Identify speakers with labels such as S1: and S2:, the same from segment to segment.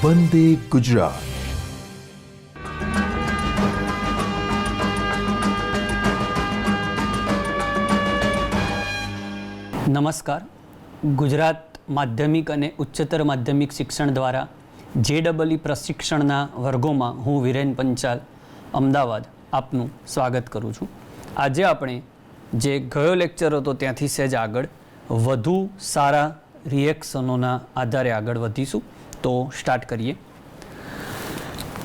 S1: વંદે ગુજરાત.
S2: નમસ્કાર. ગુજરાત માધ્યમિક અને ઉચ્ચતર માધ્યમિક શિક્ષણ દ્વારા JEE પ્રશિક્ષણના વર્ગોમાં હું વિરેન પંચાલ અમદાવાદ આપનું સ્વાગત કરું છું. આજે આપણે જે ગયો લેક્ચર હતો ત્યાંથી સહેજ આગળ વધુ સારા રિએક્શનોના આધારે આગળ વધીશું. તો સ્ટાર્ટ કરીએ.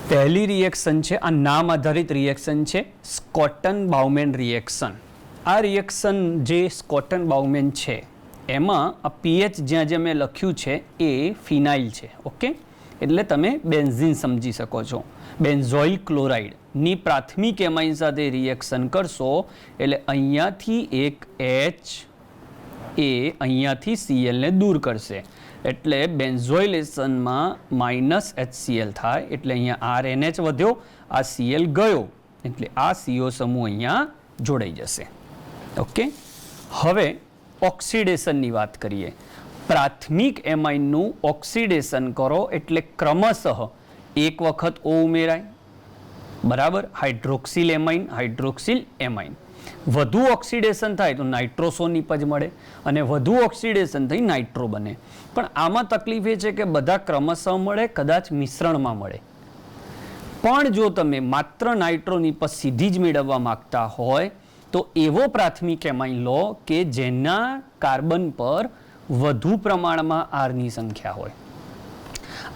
S2: પહેલી રિએક્શન છે, આ નામ આધારિત રિએક્શન છે, સ્કોટન બાઉમેન રિએક્શન. આ રિએક્શન જે સ્કોટન બાઉમેન છે એમાં આ પીએચ જ્યાં જ્યાં મેં લખ્યું છે એ ફિનાઇલ છે. ઓકે, એટલે તમે બેન્ઝીન સમજી શકો છો. બેન્ઝોઇલ ક્લોરાઇડની પ્રાથમિક એમાઇન સાથે રિએક્શન કરશો એટલે અહીંયાથી એક H એ અહીંયાથી Cl ને દૂર કરશે એટલે બેન્ઝોઇલેશનમાં -HCl થાય એટલે અહીંયા RNH વધ્યો, આ Cl ગયો એટલે આ CO સમૂહ અહીંયા જોડાઈ જશે. ઓકે, હવે ઓક્સિડેશનની વાત કરીએ. પ્રાથમિક એમાઇનનું ઓક્સિડેશન કરો એટલે ક્રમશઃ એક વખત O ઉમેરાય, બરાબર, હાઇડ્રોક્સિલ એમાઇન, હાઇડ્રોક્સિલ એમાઇન. વધુ ઓક્સિડેશન થાય તો નાઇટ્રોસો નિપજ મળે અને વધુ ઓક્સિડેશન થઈ નાઇટ્રો બને. પણ આમાં તકલીફ એ છે કે બધા ક્રમશઃ મળે, કદાચ મિશ્રણમાં મળે. પણ જો તમે માત્ર નાઇટ્રો નિપજ સીધી જ મેળવવા માંગતા હોય તો એવો પ્રાથમિક એમાઇન લો કે જેના કાર્બન પર વધુ પ્રમાણમાં આરની સંખ્યા હોય.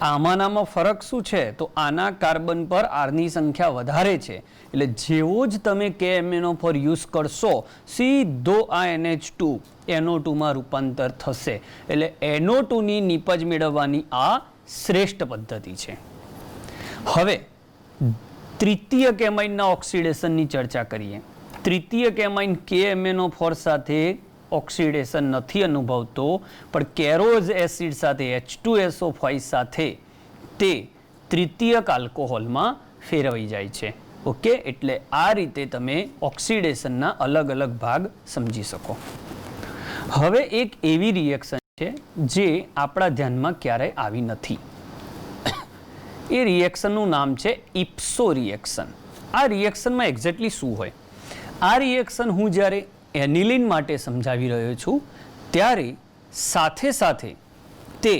S2: આમાંનામાં ફરક શું છે તો આના કાર્બન પર આરની સંખ્યા વધારે છે એટલે જેવો જ તમે KMnO4 યુઝ કરશો સીધો આ NH2 NO2 માં રૂપાંતર થશે. એટલે NO2 ની નિપજ મેળવવાની આ શ્રેષ્ઠ પદ્ધતિ છે. હવે તૃતીયક એમાઇનના ઓક્સિડેશનની ચર્ચા કરીએ. તૃતીયક એમાઇન KMnO4 સાથે ઓક્સિડેશન નથી અનુભવતો પણ કેરોઝ એસિડ સાથે H2SO5 સાથે તે તૃતીયક આલ્કોહોલમાં ફેરવાઈ જાય છે. ઓકે, એટલે આ રીતે તમે ઓક્સિડેશનના અલગ અલગ ભાગ સમજી શકો. હવે એક એવી રિએક્શન છે જે આપણા ધ્યાનમાં ક્યારેય આવી નથી. એ રિએક્શનનું નામ છે ઇપ્સો રિએક્શન. આ રિએક્શનમાં એક્ઝેક્ટલી શું હોય? આ રિએક્શન હું જ્યારે એનિલિન માટે સમજાવી રહ્યો છું ત્યારે સાથે સાથે તે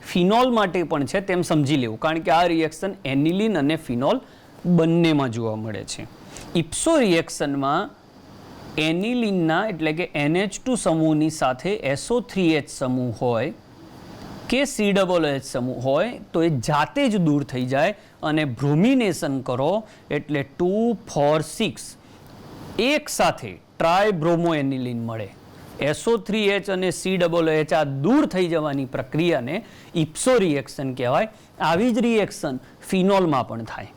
S2: ફિનોલ માટે પણ છે તેમ સમજી લેવું, કારણ કે આ રિએક્શન એનિલિન અને ફિનોલ બંનેમાં જોવા મળે છે. ઇપ્સો રિએક્શનમાં એનિલિનના એટલે કે NH2 સમૂહની સાથે SO3H સમૂહ હોય કે COOH સમૂહ હોય તો એ જાતે જ દૂર થઈ જાય અને બ્રોમિનેશન કરો એટલે 2, 4, 6 એક સાથે ટ્રાયબ્રોમોએનિલિન મળે. SO3H અને COOH આ દૂર થઈ જવાની પ્રક્રિયાને ઇપ્સો રિએક્શન કહેવાય. આવી જ રિએક્શન ફિનોલમાં પણ થાય.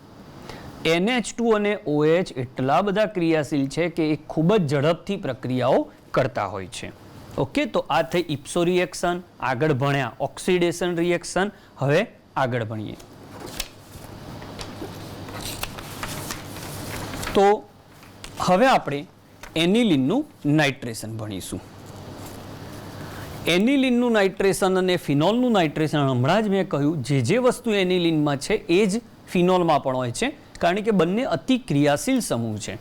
S2: NH2 અને OH એટલા બધા ક્રિયાશીલ છે કે એ ખૂબ જ ઝડપથી પ્રક્રિયાઓ કરતા હોય છે. ઓકે, તો આ થઈ ઇપ્સો રિએક્શન. આગળ ભણ્યા ઓક્સિડેશન રિએક્શન. હવે આગળ ભણીએ તો હવે આપણે એનિલિનનું નાઇટ્રેશન ભણીશું. એનિલિનનું નાઇટ્રેશન અને ફિનોલનું નાઇટ્રેશન હમણાં જ મેં કહ્યું જે વસ્તુ એનિલિનમાં છે એ જ ફિનોલમાં પણ હોય છે, કારણ કે બંને અતિ ક્રિયાશીલ સમૂહ છે.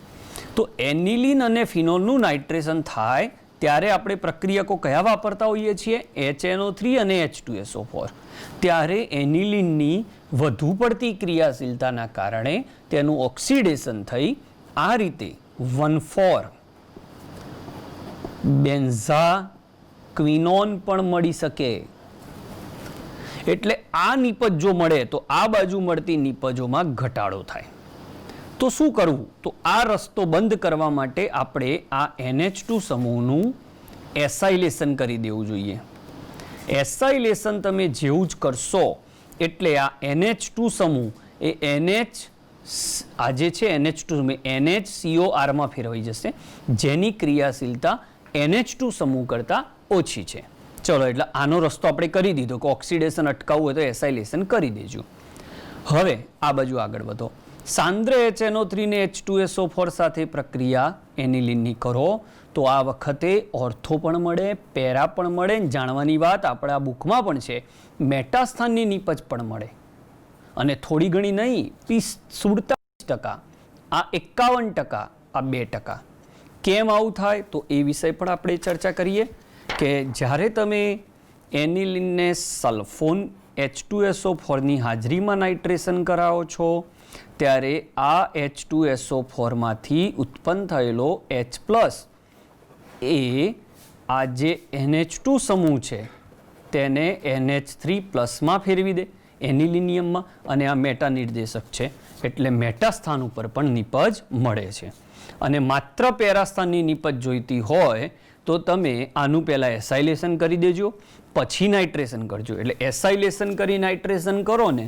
S2: તો એનિલિન અને ફિનોલનું નાઇટ્રેશન થાય ત્યારે આપણે પ્રક્રિયકો કયા વાપરતા હોઈએ છીએ? HNO3 અને H2SO4. ત્યારે એનિલિનની વધુ પડતી ક્રિયાશીલતાના કારણે તેનું ઓક્સિડેશન થઈ આ રીતે 1,4 બેન્ઝાક્વિનોન પણ મળી શકે. એટલે આ નિપજ જો મળે તો આ બાજુ મળતી નિપજોમાં ઘટાડો થાય. તો શું કરવું? તો આ રસ્તો બંધ કરવા માટે આપણે આ NH2 સમૂહનું એસાઇલેશન કરી દેવું જોઈએ. એસાઇલેશન તમે જેવું જ કરશો એટલે આ NH2 સમૂહ એ NH આ જે છે NH2 NHCOR માં ફેરવાઈ જશે, જેની ક્રિયાશીલતા NH2 સમૂહ કરતાં ઓછી છે. ચલો, એટલે આનો રસ્તો આપણે કરી દીધો કે ઓક્સિડેશન અટકાવવું હોય તો એસાઇલેશન કરી દેજો. હવે આ બાજુ આગળ વધો. સાંદ્ર HNO3 ને H2SO4 સાથે પ્રક્રિયા એનિલિનની કરો તો આ વખતે ઓર્થો પણ મળે, પેરા પણ મળે. જાણવાની વાત આપણે આ બુકમાં પણ છે, મેટાસ્થાનની નિપજ પણ મળે. અને થોડી ઘણી નહીં 47%, આ 51%, આ 2%. કેમ આવું થાય તો એ વિષય પણ આપણે ચર્ચા કરીએ કે જ્યારે તમે એનિલિનને સલ્ફોન H2SO4 ની હાજરીમાં નાઇટ્રેશન કરાવો છો ત્યારે આ H2SO4 માંથી ઉત્પન્ન થયેલો H+ એ આ જે NH2 સમૂહ છે તેને NH3+ માં ફેરવી દે એનિલિનિયમમાં, અને આ મેટા નિર્દેશક છે એટલે મેટા સ્થાન ઉપર પણ નિપજ મળે છે. અને માત્ર પેરા સ્થાનની નિપજ જોઈતી હોય તો તમે આનું પહેલાં એસાઇલેશન કરી દેજો, પછી નાઇટ્રેશન કરજો. એટલે એસાઇલેશન કરી નાઇટ્રેશન કરો ને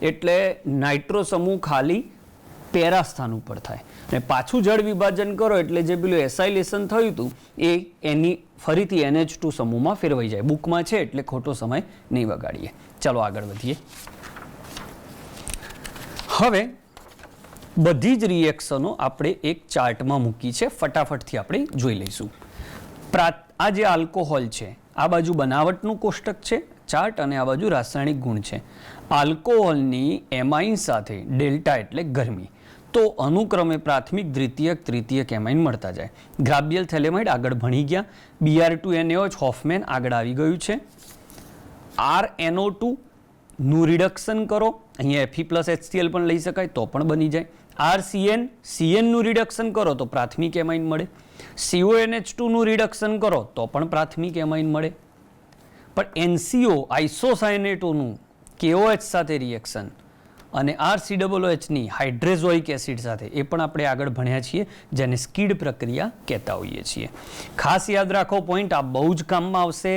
S2: એટલે નાઇટ્રો સમૂહ ખાલી પેરા સ્થાન ઉપર થાય, અને પાછું જળ વિભાજન કરો એટલે જે પેલું એસાઇલેશન થયું હતું એ એની ફરીથી NH2 સમૂહમાં ફેરવાઈ જાય. બુકમાં છે એટલે ખોટો સમય નહીં બગાડીએ. ચાલો આગળ વધીએ. હવે બધી જ રિએક્શનો આપણે એક ચાર્ટમાં મૂકી છે, ફટાફટથી આપણે જોઈ લઈશું. આ જે આલ્કોહોલ છે આ બાજુ બનાવટનું કોષ્ટક છે ચાર્ટ, અને આ બાજુ રાસાયણિક ગુણ છે. આલ્કોહોલની એમાઇન સાથે ડેલ્ટા એટલે ગરમી, તો અનુક્રમે પ્રાથમિક, દ્વિતીયક, તૃતીયક એમાઇન મળતા જાય. ગ્રાબિયલ થેલેમાઇડ આગળ ભણી ગયા. Br2NaOH હોફમેન આગળ આવી ગયું છે. RNO2 નું રિડક્શન કરો, અહીંયા Fe+HCl પણ લઈ શકાય તો પણ બની જાય. RCN નું રિડક્શન કરો તો પ્રાથમિક એમાઇન મળે. CONH2 નું રિડક્શન કરો તો પણ પ્રાથમિક એમાઇન મળે. પણ NCO આઇસોસાયનેટોનું KOH સાથે રિએક્શન અને RCOOH ની હાઇડ્રેઝોઇક એસિડ સાથે એ પણ આપણે આગળ ભણ્યા છીએ, જેને સ્કીડ પ્રક્રિયા કહેતા હોઈએ છીએ. ખાસ યાદ રાખો પોઈન્ટ, આ બહુ જ કામમાં આવશે.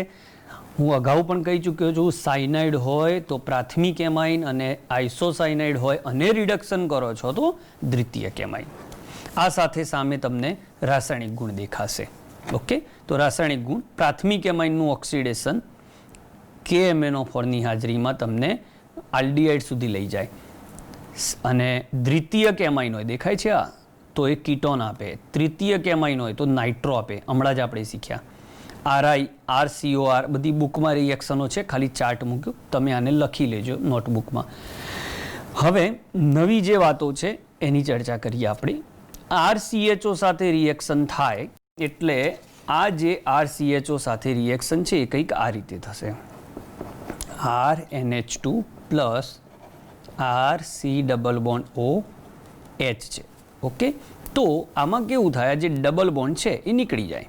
S2: હું અગાઉ પણ કહી ચૂક્યો છું, સાયનાઇડ હોય તો પ્રાથમિક એમાઇન અને આઇસોસાયનાઇડ હોય અને રિડક્શન કરો છો તો દ્વિતીયક એમાઇન. આ સાથે સામે તમને રાસાયણિક ગુણ દેખાશે. ઓકે, તો રાસાયણિક ગુણ પ્રાથમિક એમાઇનનું ઓક્સિડેશન KMnO4 ની હાજરીમાં તમને આલ્ડીહાઇડ સુધી લઈ જાય, અને દ્વિતીયક એમાઇન હોય દેખાય છે આ તો એ કીટોન આપે, તૃતીયક એમાઇન હોય તો નાઇટ્રો આપે. હમણાં જ આપણે શીખ્યા. RI, RCOR બધી બુકમાં રિએક્શનો છે, ખાલી ચાર્ટ મૂક્યો, તમે આને લખી લેજો નોટબુકમાં. હવે નવી જે વાતો છે એની ચર્ચા કરીએ આપણે. RCHO સાથે રિએક્શન થાય એટલે આ જે RCHO સાથે રિએક્શન છે એ કંઈક આ રીતે થશે. RNH2 પ્લસ RC=OH છે. ઓકે, તો આમાં કેવું થાય, જે ડબલ બોન્ડ છે એ નીકળી જાય.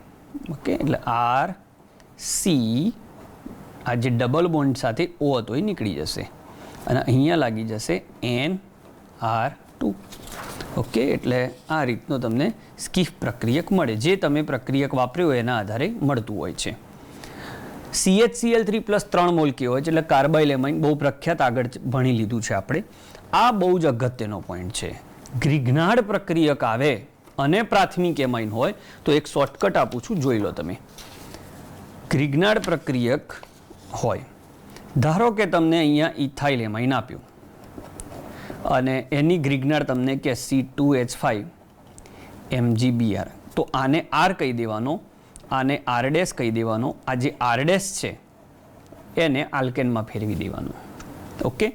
S2: ઓકે, એટલે RC આ જે ડબલ બોન્ડ સાથે O હતો એ નીકળી જશે અને અહીંયા લાગી જશે NR2. ઓકે, એટલે આ રીતનો તમને સ્કીફ પ્રક્રિયક મળે, જે તમે પ્રક્રિયક વાપર્યો એના આધારે મળતું હોય છે. CHCl3 + 3 મોલ KOH એટલે કાર્બાઇલ એમાઇન, બહુ પ્રખ્યાત, આગળ ભણી લીધું છે આપણે. આ બહુ જ અગત્યનો પોઈન્ટ છે. ગ્રિગ્નાર્ડ પ્રક્રિયક આવે અને પ્રાથમિક એમાઇન હોય તો એક શોર્ટકટ આપું છું, જોઈ લો તમે. ગ્રિગ્નાર્ડ પ્રક્રિયક હોય, ધારો કે તમને અહીંયા ઇથાઇલ એમાઇન આપ્યું અને એની ગ્રિગ્નાર્ડ તમને કે C2H5 MgBr, તો આને R કહી દેવાનો, આને R' કહી દેવાનો. આ જે R' છે એને આલ્કેનમાં ફેરવી દેવાનું. ઓકે,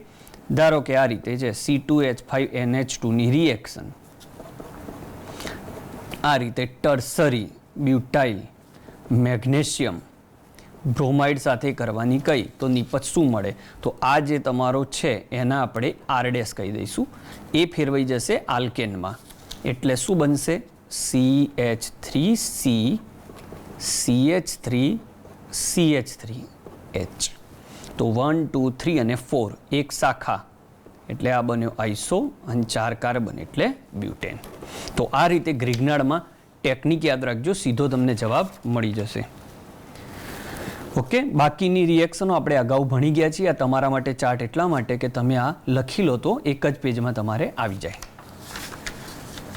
S2: ધારો કે આ રીતે છે C2H5NH2 ની રિએક્શન આ રીતે ટર્સરી બ્યુટાઇલ મેગ્નેશિયમ બ્રોમાઇડ સાથે કરવાની કહી તો નિપજ શું મળે, તો આ જે તમારો છે એના આપણે R' કહી દઈશું, એ ફેરવાઈ જશે આલ્કેનમાં. એટલે શું બનશે, CH3C CH3 CH3H. તો 1 2 3 અને 4 એક શાખા એટલે આ બન્યો આઇસો અને 4 કાર્બન એટલે બ્યુટેન. તો આ રીતે ગ્રિગ્નાર્ડમાં ટેકનિક યાદ રાખજો, સીધો તમને જવાબ મળી જશે. ઓકે, બાકીની રિએક્શનો આપણે અગાઉ ભણી ગયા છીએ. આ તમારા માટે ચાર્ટ એટલા માટે કે તમે આ લખી લો તો એક જ પેજમાં તમારે આવી જાય.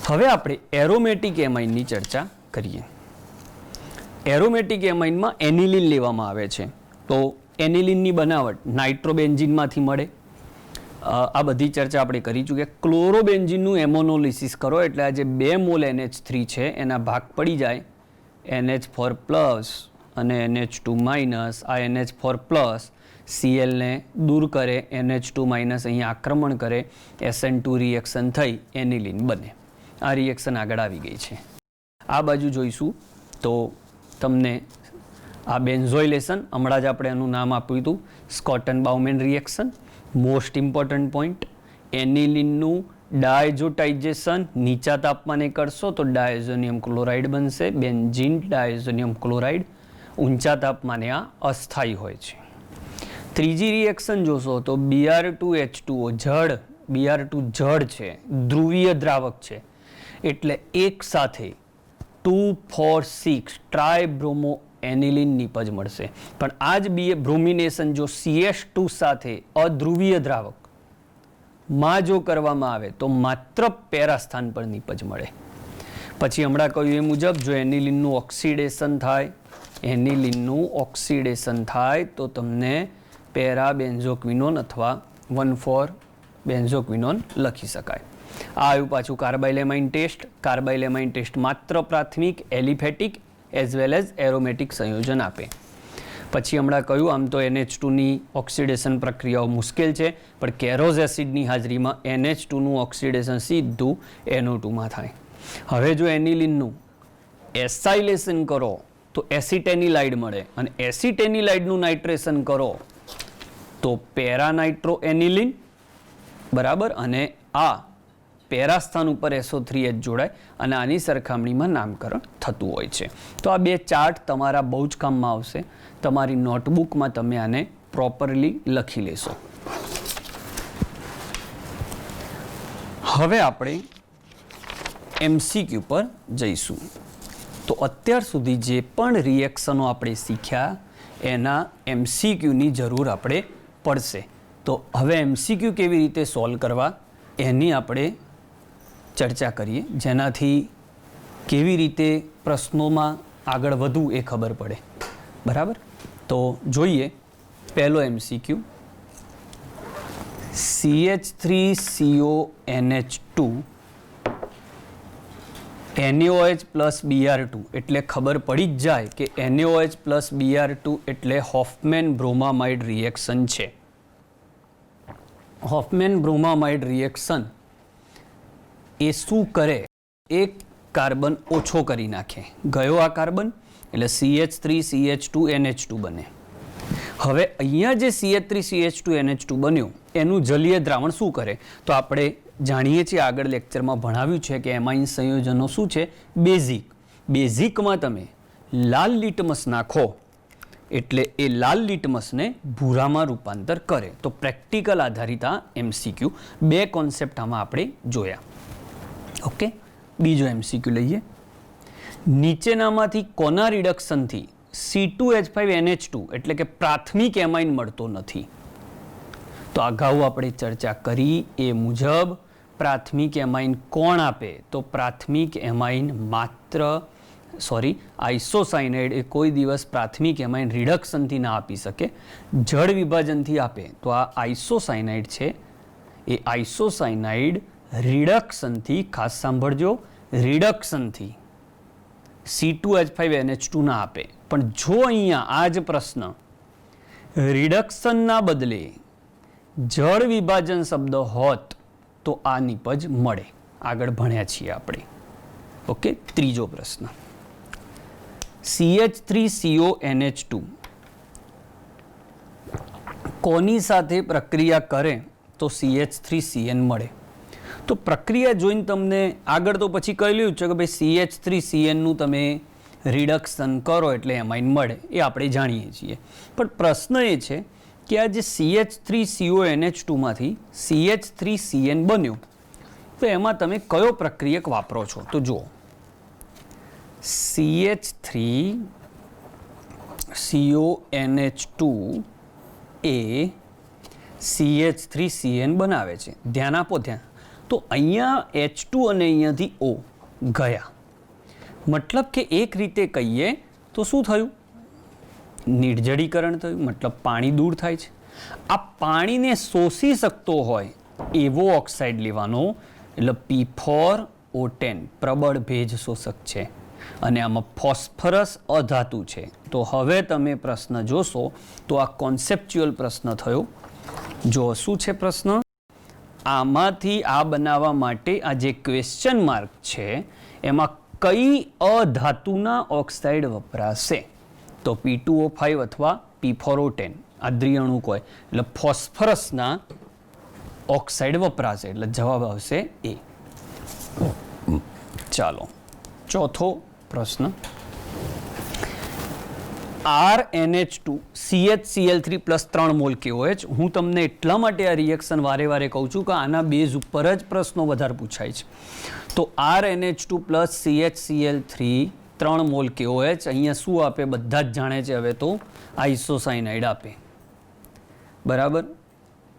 S2: હવે આપણે એરોમેટિક એમાઇનની ચર્ચા કરીએ. એરોમેટિક એમાઇનમાં એનિલિન લેવામાં આવે છે, તો એનિલિનની બનાવટ નાઇટ્રોબેન્ઝીનમાંથી મળે. આ બધી ચર્ચા આપણે કરી ચૂક્યા. ક્લોરોબેન્ઝીનનું એમોનોલિસિસ કરો એટલે આ જે 2 મોલ NH3 છે એના ભાગ પડી જાય, NH4+ અને NH2-, આ NH4+, Cl ને દૂર કરે, NH2 માઇનસ અહીંયા આક્રમણ કરે, SN2 રિએક્શન થઈ એનિલિન બને. આ રિએક્શન આગળ આવી ગઈ છે. આ બાજુ જોઈશું તો તમને આ બેન્ઝોઇલેશન, હમણાં જ આપણે એનું નામ આપ્યું હતું Schotten Baumann reaction. Most important point, એનિલિનનું ડાયઝોટાઇઝેશન નીચા તાપમાને કરશો તો ડાયઝોનિયમ ક્લોરાઇડ બનશે, બેન્ઝીન ડાયઝોનિયમ ક્લોરાઇડ. ઊંચા તાપમાને આ અસ્થાયી હોય છે. ત્રીજી રિએક્શન જોશો તો Br2H2O જળ, Br2 જળ છે, ધ્રુવીય દ્રાવક છે, એટલે એક સાથે 2,4,6 ટ્રાયબ્રોમો એનિલિન નિપજ મળશે. પણ આ જ બ્રોમિનેશન જો CH2 સાથે અધ્રુવીય દ્રાવક માં જો કરવામાં આવે તો માત્ર પેરા સ્થાન પર નિપજ મળે. પછી હમણાં કહ્યું એ મુજબ જો એનિલિનનું ઓક્સિડેશન થાય તો તમને પેરા બેન્ઝોક્વિનોન અથવા 1,4 બેન્ઝોક્વિનોન લખી શકાય. આ આવ્યું પાછું કાર્બાઇલેમાઇન ટેસ્ટ. કાર્બાઇલેમાઇન ટેસ્ટ માત્ર પ્રાથમિક aliphatic as well as aromatic સંયોજન આપે. પછી હમણાં કહ્યું આમ તો NH2ની ઓક્સિડેશન પ્રક્રિયાઓ મુશ્કેલ છે, પણ કેરોઝ એસિડની હાજરીમાં NH2નું ઓક્સિડેશન સીધું NO2માં થાય. હવે જો એનિલિનનું એસાઇલેશન કરો તો એસિટેનિલાઇડ મળે, અને એસિટેનિલાઇડનું નાઇટ્રેશન કરો તો પેરાનાઇટ્રો એનિલિન, બરાબર, અને આ પેરા સ્થાન ઉપર SO3H જોડાય અને આની સરખામણીમાં નામકરણ થતું હોય છે. તો આ બે ચાર્ટ તમારા બહુ જ કામમાં આવશે. તમારી નોટબુકમાં તમે આને પ્રોપરલી લખી લેશો. હવે આપણે MCQ પર જઈશું. તો અત્યાર સુધી જે પણ રિએક્શનો આપણે શીખ્યા એના MCQની જરૂર આપણે પડશે. તો હવે MCQ કેવી રીતે સોલ્વ કરવા એની આપણે ચર્ચા કરીએ, જેનાથી કેવી રીતે પ્રશ્નોમાં આગળ વધવું એ ખબર પડે. બરાબર, તો જોઈએ પહેલો MCQ. CH3CONH2 NaOH plus Br2 એટલે ખબર પડી જ જાય કે NaOH પ્લસ Br2 એટલે હોફમેન બ્રોમામાઇડ રિએક્શન છે. હોફમેન બ્રોમામાઇડ રિએક્શન એ શું કરે? એક કાર્બન ઓછો કરી નાખે. ગયો આ કાર્બન એટલે CH3CH2NH2 બને. હવે અહીંયા જે CH3CH2NH2 બન્યું એનું જલીય દ્રાવણ શું કરે? તો આપણે જાણીએ છીએ, આગળ લેક્ચરમાં ભણાવ્યું છે કે એમાઇન સંયોજનો શું છે? બેઝિક. બેઝિકમાં તમે લાલ લિટમસ નાખો એટલે એ લાલ લિટમસને ભૂરામાં રૂપાંતર કરે. તો પ્રેક્ટિકલ આધારિત આ MCQ, બે કોન્સેપ્ટ આમાં આપણે જોયા. ઓકે, બીજો MCQ લઈએ. નીચેનામાંથી કોના રિડક્શનથી C2H5NH2 એટલે કે પ્રાથમિક એમાઇન મળતો નથી? તો અગાઉ આપણે ચર્ચા કરી એ મુજબ પ્રાથમિક એમાઇન કોણ આપે? તો પ્રાથમિક એમાઇન આઇસોસાયનાઇડ એ કોઈ દિવસ પ્રાથમિક એમાઇન રિડક્શનથી ના આપી શકે, જળ વિભાજનથી આપે. તો આ આઇસોસાયનાઇડ છે, એ આઇસોસાયનાઇડ રિડક્શનથી, ખાસ સાંભળજો, રિડક્શનથી C2H5NH2 ના આપે. પણ જો અહીંયા આ જ પ્રશ્ન રિડક્શનના બદલે જળ વિભાજન શબ્દ હોત તો આ નિપજ મળે. આગળ ભણ્યા છીએ આપણે. ઓકે, ત્રીજો પ્રશ્ન. CH3CONH2 કોની સાથે પ્રક્રિયા કરે તો CH3CN મળે? તો પ્રક્રિયા જોઈને તમને આગળ તો પછી કહેલું છે કે ભાઈ CH3CN નું તમે રિડક્શન કરો એટલે એમાઇન મળે, એ આપણે જાણીએ છીએ. પણ પ્રશ્ન એ છે કે આ જે CH3CONH2 માંથી CH3CN બન્યું તો એમાં તમે કયો પ્રક્રિયક વાપરો છો? તો જુઓ, CH3CONH2 એ CH3CN બનાવે છે. ધ્યાન આપો, ધ્યાન. તો અહીંયા H2 અને અહીંયાથી O ગયા, મતલબ કે એક રીતે કહીએ તો શું થયું? નિર્જળીકરણ થયું, મતલબ પાણી દૂર થાય છે. આ પાણીને શોષી શકતો હોય એવો ઓક્સાઇડ લેવાનો, એટલે P4O10 પ્રબળ ભેજ શોષક છે. અને આમાં ફોસ્ફરસ અધાતુ છે. તો હવે તમે પ્રશ્ન જોશો તો આ કોન્સેપ્ચ્યુઅલ પ્રશ્ન થયો. જો શું છે પ્રશ્ન, આમાંથી આ બનાવવા માટે આ જે ક્વેશ્ચન માર્ક છે એમાં કઈ અધાતુના ઓક્સાઇડ વપરાશે? તો P2O5 અથવા P4O10 આ દ્વિઅણુક હોય એટલે ફોસ્ફરસના ઓક્સાઇડ વપરાશે, એટલે જવાબ આવશે એ. ચાલો ચોથો પ્રશ્ન, RNH2 CHCl3 plus 3 mole KOH. હું તમને એટલા માટે આ રિએક્શન વારે વારે કહું છું કે આના બેઝ ઉપર જ પ્રશ્નો વધારે પૂછાય છે. તો RNH2 plus CHCl3 3 mole KOH અહીંયા શું આપે બધા જ જાણે છે હવે તો, આઇસોસાયનાઇડ આપે. બરાબર,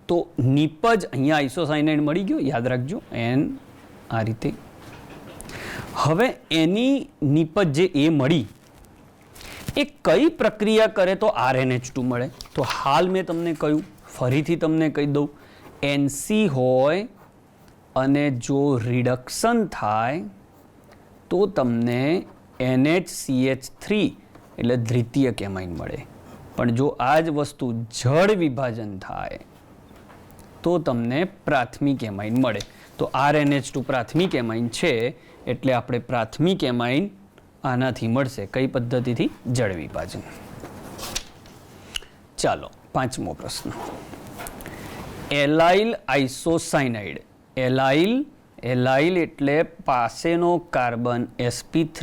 S2: તો નિપજ અહીંયા આઇસોસાયનાઇડ મળી ગયો, યાદ રાખજો એન આ રીતે. હવે એની નિપજ જે એ મળી એ કઈ પ્રક્રિયા કરે તો RNH2 મળે? તો હાલ મેં તમને કહ્યું, ફરીથી તમને કહી દઉં, NC હોય અને જો રિડક્શન થાય તો તમને NHCH3 એટલે દ્વિતીય કેમાઇન મળે. પણ જો આ જ વસ્તુ જળ વિભાજન થાય તો તમને પ્રાથમિક એમાઇન મળે. તો RNH2 પ્રાથમિક એમાઇન છે એટલે આપણે પ્રાથમિક એમાઇન આનાથી મળશે. કઈ પદ્ધતિથી? જળ વિભાજન. ચાલો પાંચમો પ્રશ્ન, એલાઇલ આઇસોસાયનાઇડ. એલાઇલ એટલે પાસેનો કાર્બન sp3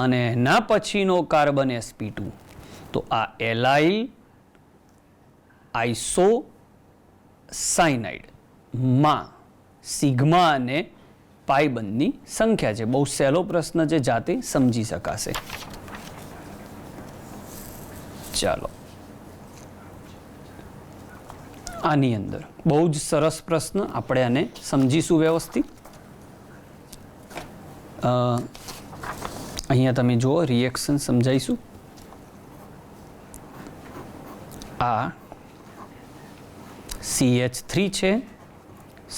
S2: અને એના પછીનો કાર્બન sp2. તો આ એલાઇલ આઇસોસાયનાઇડ માં સિગ્મા અને પાઈ બંધની સંખ્યા છે. બહુ સહેલો પ્રશ્ન છે, જાતે સમજી શકાશે. ચાલો આની અંદર બહુ જ સરસ પ્રશ્ન, આપણે આને સમજીશું વ્યવસ્થિત. અહીંયા તમે જુઓ રિએક્શન સમજાઈશું. આ CH3 છે,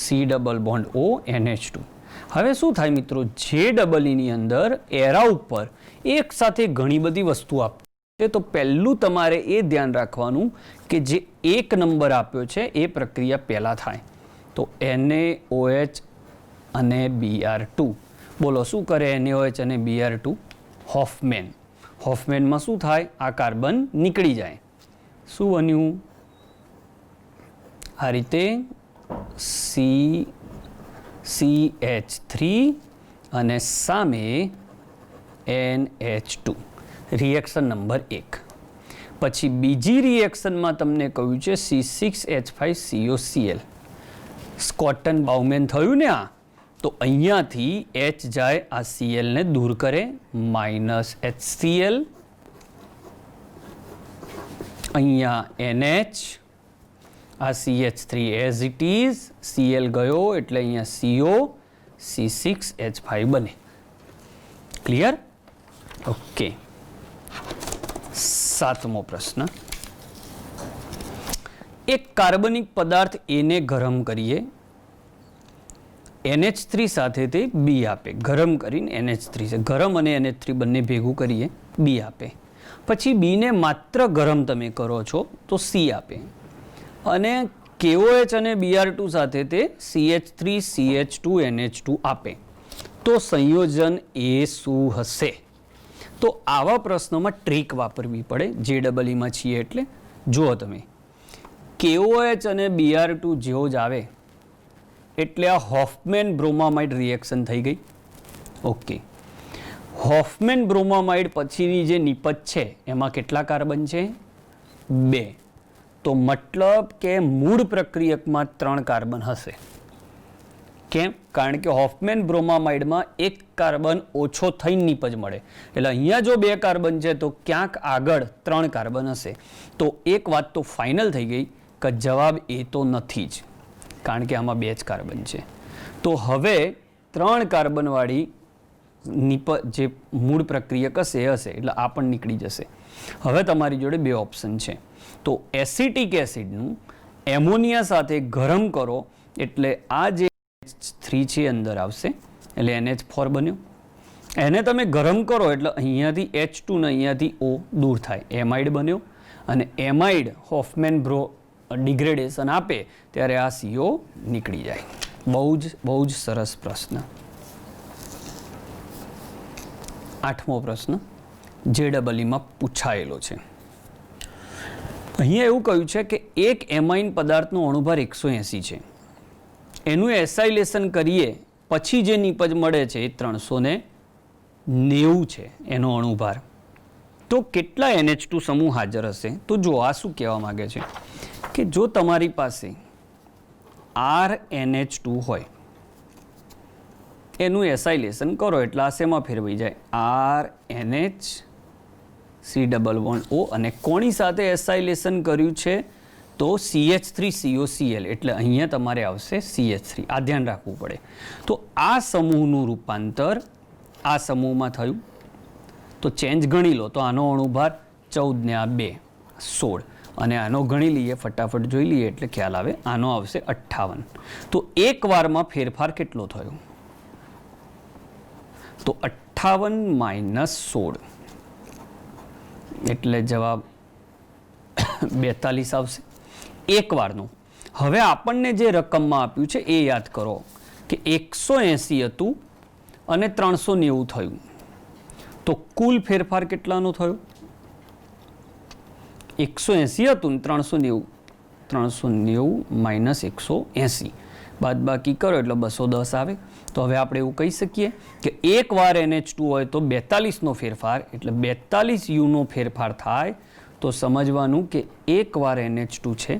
S2: C double bond O NH2. હવે શું થાય મિત્રો, જે ડબલ ની અંદર એરા ઉપર એક સાથે ઘણી બધી વસ્તુ આપશે તો પહેલું તમારે એ ધ્યાન રાખવાનું કે જે એક નંબર આપ્યો છે એ પ્રક્રિયા પહેલાં થાય. તો NaOH અને Br2. બોલો શું કરે NaOH અને Br2? હોફમેનમાં શું થાય, આ કાર્બન નીકળી જાય. શું બન્યું? આ રીતે CH3 અને સામે NH2. Reaction number 1. પછી બીજી રિએક્શનમાં તમને કહ્યું છે C6H5COCl. સ્કોટન બાઉમેન થયું ને આ, તો અહીંયાથી H જાય, આ Cl ને દૂર કરે, -HCl. અહીંયા NH, આ CH3 as it is, Cl ગયો એટલે અહીંયા CO, C6H5 બને. ક્લિયર? ઓકે. સાતમો પ્રશ્ન, એક કાર્બનિક પદાર્થ A ને ગરમ કરીએ, NH3 સાથે તે B આપે. ગરમ કરીને NH3 છે, ગરમ અને NH3 બંને ભેગું કરીએ, B આપે. પછી B ને માત્ર ગરમ તમે કરો છો તો C આપે. અને KOH અને Br2 સાથે તે CH3 CH2 NH2 આપે. તો સંયોજન એ શું હશે? તો આવા પ્રશ્નોમાં ટ્રીક વાપરવી પડે, JEE છીએ એટલે. જુઓ તમે, KOH અને Br2 જેવો જ આવે એટલે આ હોફમેન બ્રોમામાઇડ રિએક્શન થઈ ગઈ. ઓકે, હોફમેન બ્રોમામાઇડ પછીની જે નિપજ છે એમાં કેટલા કાર્બન છે? 2. તો મતલબ કે મૂળ પ્રક્રિયકમાં 3 કાર્બન હશે. કેમ? કારણ કે હોફમેન બ્રોમામાઇડમાં 1 કાર્બન ઓછો થઈને નિપજ મળે. એટલે અહીંયા જો 2 કાર્બન છે તો ક્યાંક આગળ 3 કાર્બન હશે. તો એક વાત તો ફાઇનલ થઈ ગઈ કે જવાબ એ તો નથી જ, કારણ કે આમાં 2 જ કાર્બન છે. તો હવે 3 કાર્બનવાળી જે મૂળ પ્રક્રિયક હશે એ હશે, એટલે આ પણ નીકળી જશે. હવે તમારી જોડે 2 ઓપ્શન છે. તો એસિટિક એસિડનું એમોનિયા સાથે ગરમ કરો એટલે આ જે NH3 છે અંદર આવશે, એટલે NH4 બન્યો. એને તમે ગરમ કરો એટલે અહીંયાથી H2 ને અહીંયાથી O દૂર થાય, એમાઇડ બન્યો. અને એમાઇડ હોફમેન બ્રો ડિગ્રેડેશન આપે ત્યારે આ CO નીકળી જાય. બહુ જ સરસ પ્રશ્ન. 8મો પ્રશ્ન JEE માં પૂછાયેલો છે. અહીંયા એવું કહ્યું છે કે એક એમાઇન પદાર્થનો અણુભાર 180 છે. એનું એસાઇલેશન કરીએ પછી જે નિપજ મળે છે એ 390 છે એનો અણુભાર. તો કેટલા NH2 સમૂહ હાજર હશે? તો જો આ શું કહેવા માંગે છે કે જો તમારી પાસે RNH2 હોય, એનું એસાઇલેશન કરો એટલે આ શેમાં ફેરવાઈ જાય? RNHC=O. અને કોની સાથે એસાઇલેશન કર્યું છે? તો CH3COCl, એટલે અહીંયા તમારે આવશે CH3. આ ધ્યાન રાખવું પડે. તો આ સમૂહનું રૂપાંતર આ સમૂહમાં થયું. તો ચેન્જ ગણી લો તો આનો અણુભાર 14 ને આ 2 16, અને આનો ગણી લઈએ, ફટાફટ જોઈ લઈએ એટલે ખ્યાલ આવે. આનો આવશે 58. તો એક વારમાં ફેરફાર કેટલો થયો? તો 58 - 16 એટલે જવાબ 42 આવશે એક વારનું. હવે આપણને જે રકમમાં આપ્યું છે એ યાદ કરો કે 180 હતું અને 390 થયું. તો કુલ ફેરફાર કેટલાનો થયો? 180 હતું ને 390 - 180 બાદબાકી કરો એટલે 210 આવે. તો હવે આપણે એવું કહી શકીએ કે એક વાર NH2 હોય તો 42નો ફેરફાર, એટલે 42 U નો ફેરફાર થાય. તો સમજવાનું કે એક વાર NH2 છે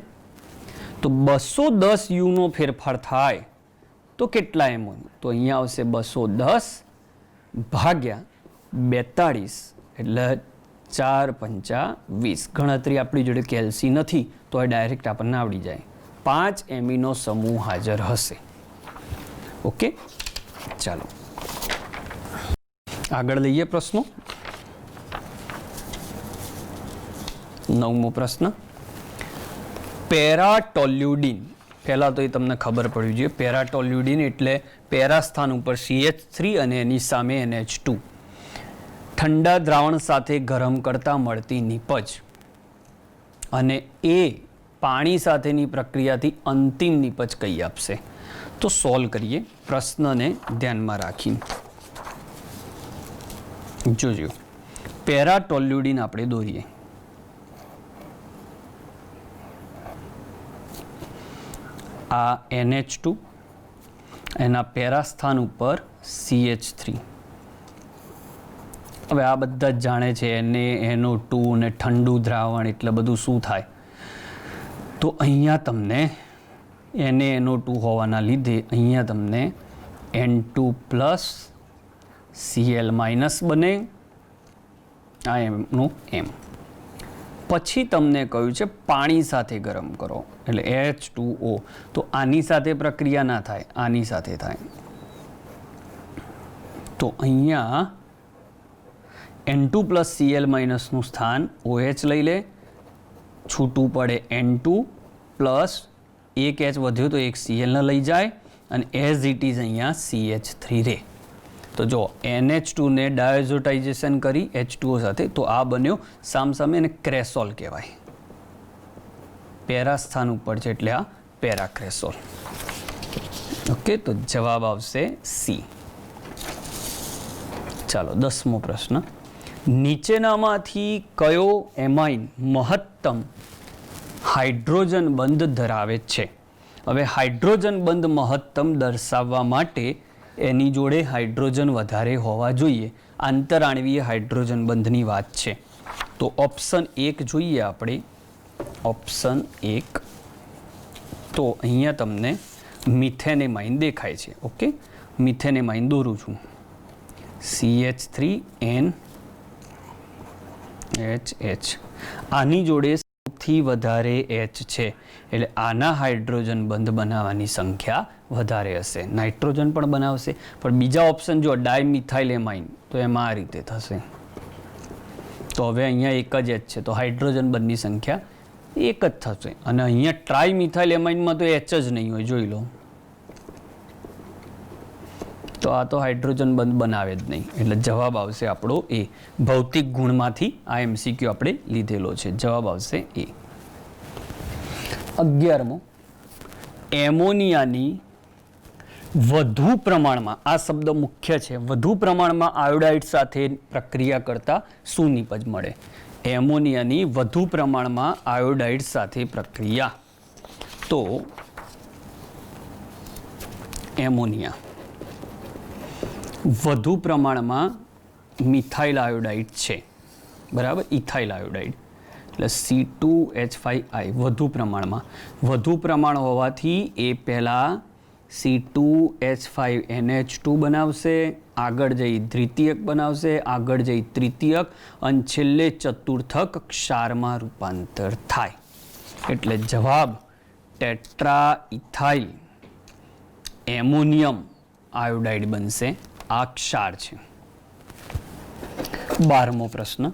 S2: તો 210 U નો ફેરફાર થાય તો કેટલા એમ? તો અહીંયા આવશે 210 ભાગ્યા 42 એટલે 4 × 5 = 20. ગણતરી આપણી જોડે કેલ્સી નથી તો એ ડાયરેક્ટ આપણને આવડી જાય. 5 એમિનો સમૂહ હાજર હશે. ઓકે, ચાલો આગળ લઈએ પ્રશ્નો. 9મો પ્રશ્ન પેરાટોલ્યુડિન. પહેલાં તો એ તમને ખબર પડવી જોઈએ. પેરાટોલ્યુડિન એટલે પેરા સ્થાન ઉપર CH3 અને એની સામે NH2. ઠંડા દ્રાવણ સાથે ગરમ કરતાં મળતી નિપજ અને એ પાણી સાથેની પ્રક્રિયાથી અંતિમ નિપજ કઈ આપશે? તો સોલ્વ કરીએ પ્રશ્નને ધ્યાનમાં રાખીને. જોજો, પેરાટોલ્યુડિન આપણે દોરીએ. આ NH2, એના પેરા સ્થાન ઉપર CH3. હવે આ બધા જ જાણે છે NaNO2 ને ઠંડુ દ્રાવણ એટલે બધું શું થાય? તો અહીંયા તમને NaNO2 હોવાના લીધે અહીંયા તમને N2+ Cl- બને. આ એમનું એમ. પછી તમને કહ્યું છે પાણી સાથે ગરમ કરો એટલે H2O. તો આની સાથે પ્રક્રિયા ના થાય, આની સાથે થાય. તો અહીંયા N2+ Cl- નું સ્થાન OH લઈ લે, છૂટું પડે N2 પ્લસ એક H વધ્યો તો એક Cl ને લઈ જાય અને એઝ ઇટ ઇઝ અહીંયા CH3 રહે. તો જો NH2 ને ડાયઝોટાઇઝેશન કરી H2O સાથે તો આ બન્યો સામસામે, એને ક્રેસોલ કહેવાય. પેરા સ્થાન ઉપર છે એટલે આ પેરાક્રેસોલ. ઓકે, તો જવાબ આવશે C. ચાલો 10મો પ્રશ્ન. નીચેનામાંથી કયો એમાઇન મહત્તમ હાઇડ્રોજન બંધ ધરાવે છે? હવે હાઇડ્રોજન બંધ મહત્તમ દર્શાવવા માટે એની જોડે હાઇડ્રોજન વધારે હોવા જોઈએ. આંતરાણવીય હાઇડ્રોજન બંધની વાત છે. તો ઓપ્શન 1 જોઈએ આપણે. ઓપ્શન 1. તો અહીંયા તમને મિથેનેમાઇન દેખાય છે. ઓકે, મિથેનેમાઇન દોરું છું. CH3NHH. આની જોડે સૌથી વધારે H છે એટલે આના હાઇડ્રોજન બંધ બનાવવાની સંખ્યા વધારે હશે. નાઇટ્રોજન પણ બનાવશે, પણ બીજા ઓપ્શન જો ડાયમિથાઇલેમાઇન તો એમાં આ રીતે થશે. તો હવે અહીંયા એક જ H છે તો હાઇડ્રોજન બંધની સંખ્યા એક જ થશે. અને અહીંયા ટ્રાયમિથાઇલેમાઇનમાં તો H જ નહીં હોય, જોઈ લો. તો તો આ તો હાઇડ્રોજન બંધ બનાવે જ નહીં, એટલે જવાબ આવશે આપણો એ. ભૌતિક ગુણમાંથી આ MCQ આપણે લીધેલો છે, જવાબ આવશે એ. 11મો, એમોનિયાની વધુ પ્રમાણમાં, આ શબ્દ મુખ્ય છે, વધુ પ્રમાણમાં આયોડાઇડ સાથે પ્રક્રિયા કરતા શું નિપજ મળે? એમોનિયાની વધુ પ્રમાણમાં આયોડાઇડ સાથે પ્રક્રિયા, તો એમોનિયા વધુ પ્રમાણમાં મિથાઇલ આયોડાઇડ છે, બરાબર, ઇથાઇલ આયોડાઇડ એટલે C2H5I વધુ પ્રમાણ હોવાથી એ પહેલાં C2H5NH2 બનાવશે, આગળ જઈ દ્વિતીયક બનાવશે, આગળ જઈ તૃતીયક અને છેલ્લે ચતુર્થક ક્ષારમાં રૂપાંતર થાય. એટલે જવાબ ટેટ્રા ઇથાઇલ એમોનિયમ આયોડાઇડ બનશે. આ ક્ષાર છે. 12મો પ્રશ્ન,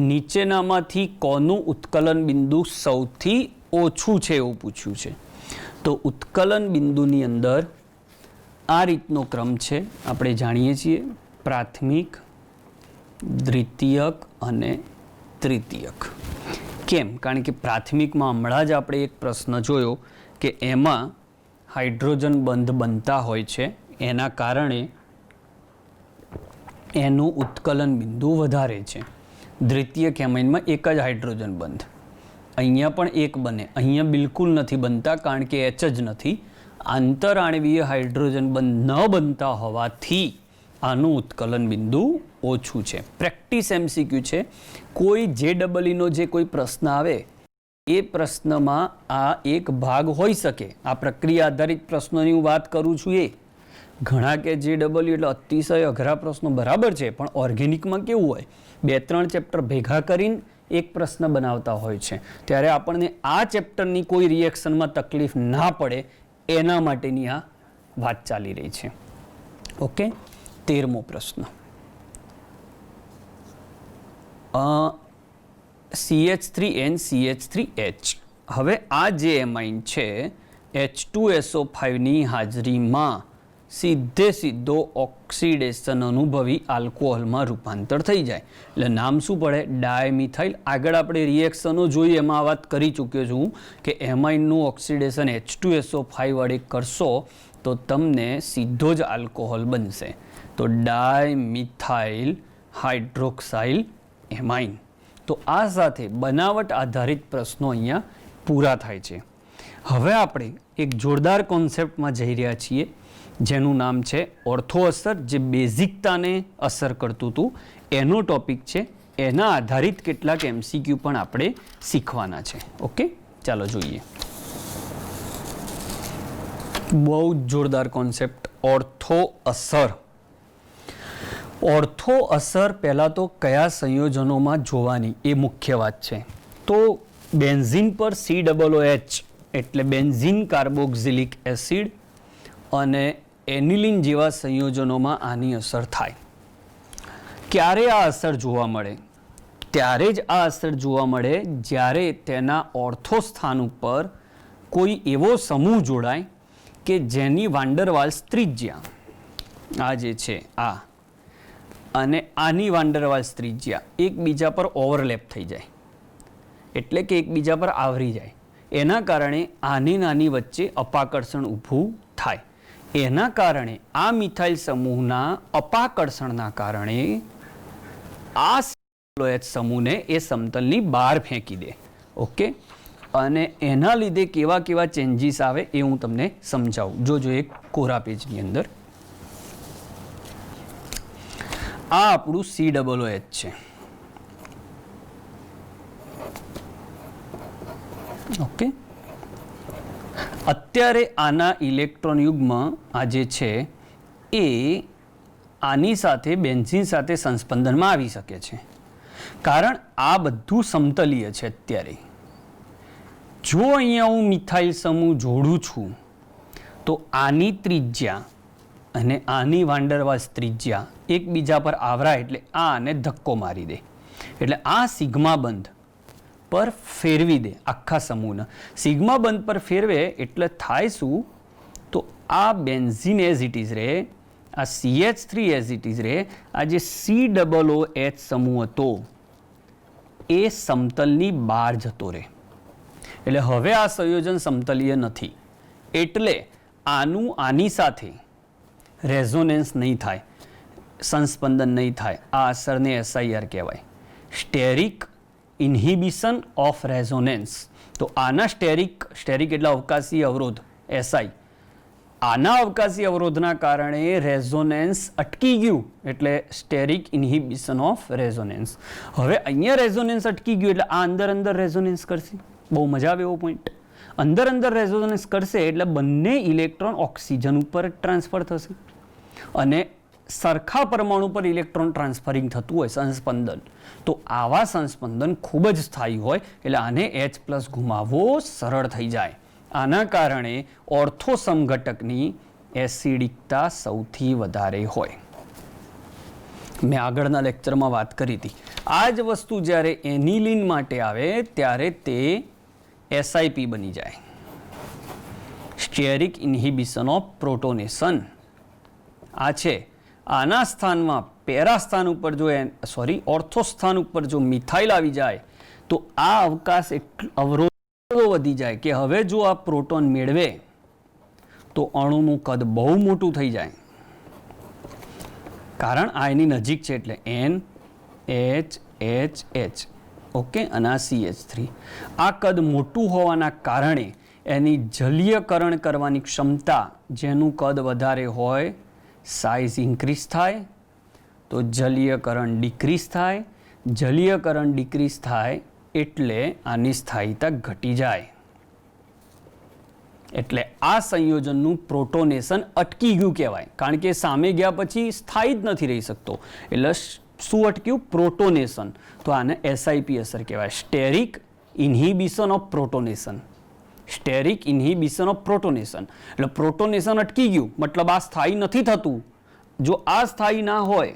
S2: નીચેનામાંથી કોનું ઉત્કલન બિંદુ સૌથી ઓછું છે એવું પૂછ્યું છે. તો ઉત્કલન બિંદુની અંદર આ રીતનો ક્રમ છે, આપણે જાણીએ છીએ, પ્રાથમિક, દ્વિતીયક અને તૃતીયક. કેમ? કારણ કે પ્રાથમિકમાં હમણાં જ આપણે એક પ્રશ્ન જોયો કે એમાં હાઇડ્રોજન બંધ બનતા હોય છે, એના કારણે એનું ઉત્કલન બિંદુ વધારે છે. દ્વિતીય કેમાઇનમાં એક જ હાઇડ્રોજન બંધ, અહીંયા પણ એક બને, અહીંયા બિલકુલ નથી બનતા કારણ કે H જ નથી. આંતરાણવીય હાઇડ્રોજન બંધ ન બનતા હોવાથી આનું ઉત્કલન બિંદુ ઓછું છે. પ્રેક્ટિસ MCQ છે. કોઈ JEE નો જે કોઈ પ્રશ્ન આવે એ પ્રશ્નમાં આ એક ભાગ હોઈ શકે. આ પ્રક્રિયા આધારિત પ્રશ્નોની હું વાત કરું છું એ. ઘણા કે JEE એટલે અતિશય અઘરા પ્રશ્નો, બરાબર છે, પણ ઓર્ગેનિકમાં કેવું હોય, 2-3 ચેપ્ટર ભેગા કરીને એક પ્રશ્ન બનાવતા હોય છે, ત્યારે આપણને આ ચેપ્ટરની કોઈ રિએક્શનમાં તકલીફ ના પડે એના માટેની આ વાત ચાલી રહી છે. ઓકે. 13મો પ્રશ્ન, CH3N CH3H. હવે આ જે એમાઇન છે H2SO5ની હાજરીમાં સીધો ઓક્સિડેશન અનુભવી આલ્કોહોલમાં રૂપાંતર થઈ જાય એટલે નામ શું પડે? ડાયમિથાઇલ. આગળ આપણે રિએક્શનો જોઈ એમાં વાત કરી ચૂક્યો છું કે એમાઇનનું ઓક્સિડેશન H2SO5 વડે કરશો તો તમને સીધો જ આલ્કોહોલ બનશે, તો ડાયમિથાઇલ હાઇડ્રોક્સાઇલ એમાઇન. તો આ સાથે બનાવટ આધારિત પ્રશ્નો અહીંયા પૂરા થાય છે. હવે આપણે એક જોરદાર કોન્સેપ્ટમાં જઈ રહ્યા છીએ જેનું નામ છે ઓર્થો અસર, જે બેઝિકતાને અસર કરતું હતું એનો ટોપિક છે. એના આધારિત કેટલાક MCQ પણ આપણે શીખવાના છે. ઓકે, ચાલો જોઈએ. બહુ જોરદાર કોન્સેપ્ટ, ઓર્થો અસર. ઓર્થો અસર પહેલાં તો કયા સંયોજનોમાં જોવાની એ મુખ્ય વાત છે. તો બેન્ઝીન પર COOH એટલે બેન્ઝીન કાર્બોક્સિલિક એસિડ અને એનિલિન જેવા સંયોજનોમાં આની અસર થાય. ક્યારે આ અસર જોવા મળે? ત્યારે જ આ અસર જોવા મળે જ્યારે તેના ઓર્થો સ્થાન ઉપર કોઈ એવો સમૂહ જોડાય કે જેની વાન ડર વાલ્સ ત્રિજ્યા આ જે છે આ અને આની વાન ડર વાલ્સ ત્રિજ્યા એકબીજા પર ઓવરલેપ થઈ જાય, એટલે કે એકબીજા પર આવરી જાય. એના કારણે આની નાની વચ્ચે અપાકર્ષણ ઊભું થાય. એના કારણે આ મિથાઇલ સમૂહના અપાકર્ષણના કારણે આ COOH સમૂહને એ સમતલની બહાર ફેંકી દે. ઓકે, અને એના લીધે કેવા કેવા ચેન્જીસ આવે એ હું તમને સમજાવું. જોજો એક કોરા પેજની અંદર આ આપણું COOH છે. ઓકે, અત્યારે આના ઇલેક્ટ્રોન યુગ્મ આ જે છે એ આની સાથે બેન્ઝીન સાથે સંસ્પંદનમાં આવી શકે છે, કારણ આ બધું સમતલીય છે. અત્યારે જો અહીંયા હું મિથાઇલ સમૂહ જોડું છું તો આની ત્રિજ્યા અને આની વાન ડર વાલ્સ ત્રિજ્યા એકબીજા પર આવરાય એટલે આ આને ધક્કો મારી દે, એટલે આ સિગ્મા બંધ પર ફેરવી દે આખા સમૂહને. સિગ્મા બંધ પર ફેરવે એટલે થાય શું? તો આ બેન્ઝીન એઝ ઇટ ઇઝ રહે, આ CH3 એઝ ઇટ ઇઝ રહે, આ જે COOH સમૂહ હતો એ સમતલની બહાર જતો રહે. એટલે હવે આ સંયોજન સમતલીય નથી, એટલે આનું આની સાથે રેઝોનેન્સ નહીં થાય, સંસ્પંદન નહીં થાય. આ અસરને SIR કહેવાય, સ્ટેરિક ઇન્હિબિશન ઓફ રેઝોનેન્સ. તો આના સ્ટેરિક એટલે અવકાશી અવરોધ SI, આના અવકાશી અવરોધના કારણે રેઝોનેન્સ અટકી ગયું, એટલે સ્ટેરિક ઇન્હિબિશન ઓફ રેઝોનેન્સ. હવે અહીંયા રેઝોનેન્સ અટકી ગયું એટલે આ અંદર રેઝોનેન્સ કરશે. બહુ મજા આવે એવો પોઈન્ટ. અંદર રેઝોનેન્સ કરશે એટલે બંને ઇલેક્ટ્રોન ઓક્સિજન ઉપર ટ્રાન્સફર થશે અને સરખા પરમાણુ પર ઇલેક્ટ્રોન ટ્રાન્સફરિંગ થતું હોય સંસ્પંદન. તો આવા સંસ્પંદન ખૂબ જ સ્થાયી હોય એટલે આને H+ ગુમાવવો સરળ થઈ જાય. આના કારણે ઓર્થો સમઘટકની એસિડિકતા સૌથી વધારે હોય. મેં આગળના લેક્ચરમાં વાત કરી હતી. આ જ વસ્તુ જ્યારે એનિલિન માટે આવે ત્યારે તે SIP બની જાય, સ્ટેરિક ઇન્હિબિશન ઓફ પ્રોટોનેશન. આ છે. આના સ્થાનમાં પેરા સ્થાન ઉપર જો ઓર્થો સ્થાન ઉપર જો મિથાઇલ આવી જાય તો આ અવકાશ અવરોધો વધી જાય કે હવે જો આ પ્રોટોન મેળવે તો અણુનું કદ બહુ મોટું થઈ જાય, કારણ આ એની નજીક છે એટલે NHHH. ઓકે, અને આ CH3. આ કદ મોટું હોવાના કારણે એની જલીયકરણ કરવાની ક્ષમતા, જેનું કદ વધારે હોય સાઇઝ ઇન્ક્રીઝ થાય, તો જલીયકરણ ડિક્રીઝ થાય. જલીયકરણ ડિક્રીઝ થાય એટલે આની સ્થાયીતા ઘટી જાય. એટલે આ સંયોજનનું પ્રોટોનેશન અટકી ગયું કહેવાય, કારણ કે સામે ગયા પછી સ્થાયી જ નથી રહી શકતો. એટલે શું અટક્યું? પ્રોટોનેશન. તો આને SIP અસર કહેવાય, સ્ટેરિક inhibition of protonation. સ્ટેરિક inhibition of protonation એટલે પ્રોટોનેશન અટકી ગયું, મતલબ આ સ્થાયી નથી થતું. જો આ સ્થાયી ના હોય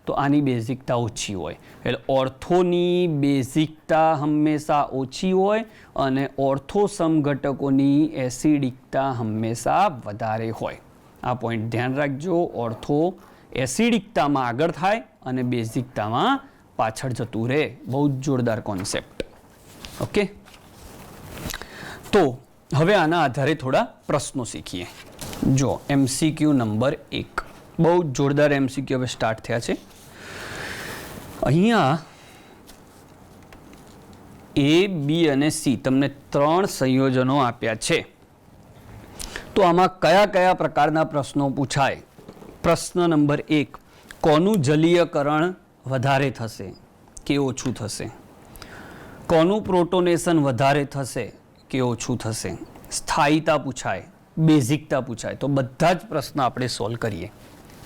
S2: તો આની બેઝિકતા ઓછી હોય. એટલે ઓર્થોની બેઝિકતા હંમેશા ઓછી હોય અને ઓર્થો સમઘટકોની એસિડિકતા હંમેશા વધારે હોય. આ પોઈન્ટ ધ્યાન રાખજો. ઓર્થો એસિડિકતામાં આગળ થાય અને બેઝિકતામાં પાછળ જતું રહે. બહુ જ જોરદાર કોન્સેપ્ટ. ઓકે, તો હવે આના આધારે થોડા પ્રશ્નો શીખીએ. જો MCQ નંબર 1, બહુ જોરદાર MCQ હવે સ્ટાર્ટ થયા છે. અહીંયા A, B અને C તમને 3 સંયોજનો આપ્યા છે. તો આમાં કયા કયા પ્રકારના પ્રશ્નો પૂછાય? પ્રશ્ન નંબર 1, કોનું જલીયકરણ વધારે થશે કે ઓછું થશે? કોનું પ્રોટોનેશન વધારે થશે કે ઓછું થશે? સ્થાયીતા પૂછાય, બેઝિકતા પૂછાય. તો બધા જ પ્રશ્ન આપણે સોલ્વ કરીએ.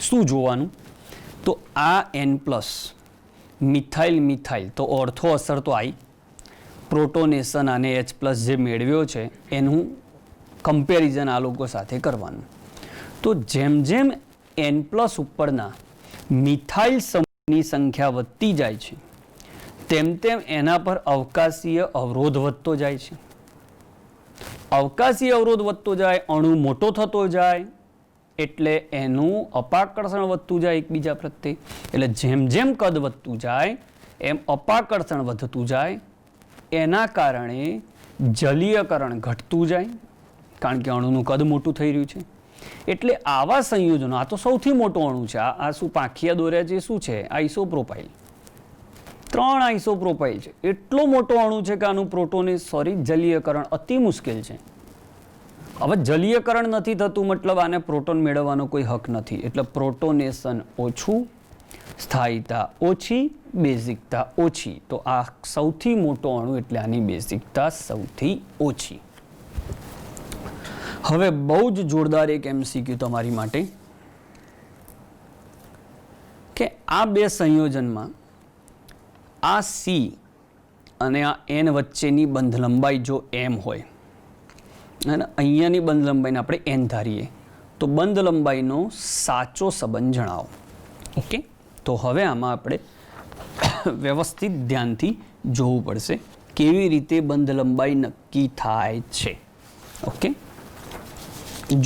S2: શું જોવાનું? તો આ N+, મિથાઇલ તો ઓર્થો અસર તો આવી, પ્રોટોનેશન અને H+ જે મેળવ્યો છે એનું કમ્પેરિઝન આ લોકો સાથે કરવાનું. તો જેમ જેમ N+ ઉપરના મિથાઇલ સમૂહની સંખ્યા વધતી જાય છે તેમ તેમ એના પર અવકાશીય અવરોધ વધતો જાય છે. અવકાશી અવરોધ વધતો જાય, અણુ મોટો થતો જાય, એટલે એનું અપાકર્ષણ વધતું જાય એકબીજા પ્રત્યે. એટલે જેમ જેમ કદ વધતું જાય એમ અપાકર્ષણ વધતું જાય. એના કારણે જલીયકરણ ઘટતું જાય, કારણ કે અણુનું કદ મોટું થઈ રહ્યું છે. એટલે આવા સંયોજનો, આ તો સૌથી મોટો અણુ છે. આ શું પાંખિયા દોર્યા છે? શું છે? આઇસોપ્રોપાઇલ. 3 આઇસોપ્રોપાઇલ છે. એટલો મોટો અણુ છે કે આનું જલીયકરણ અતિ મુશ્કેલ છે. હવે જલીયકરણ નથી થતું મતલબ આને પ્રોટોન મેળવવાનો કોઈ હક નથી. એટલે પ્રોટોનેશન ઓછું, સ્થાયીતા ઓછી, બેઝિકતા ઓછી. તો આ સૌથી મોટો અણુ એટલે આની બેઝિકતા સૌથી ઓછી. હવે બહુ જ જોરદાર એક MCQ તમારી માટે કે આ બે સંયોજનમાં આ C અને આ N વચ્ચેની બંધ લંબાઈ જો M હોય અને અહીંયાની બંધ લંબાઈને આપણે N ધારીએ તો બંધ લંબાઈનો સાચો સંબંધ જણાવો. ઓકે, તો હવે આમાં આપણે વ્યવસ્થિત ધ્યાનથી જોવું પડશે કેવી રીતે બંધ લંબાઈ નક્કી થાય છે. ઓકે,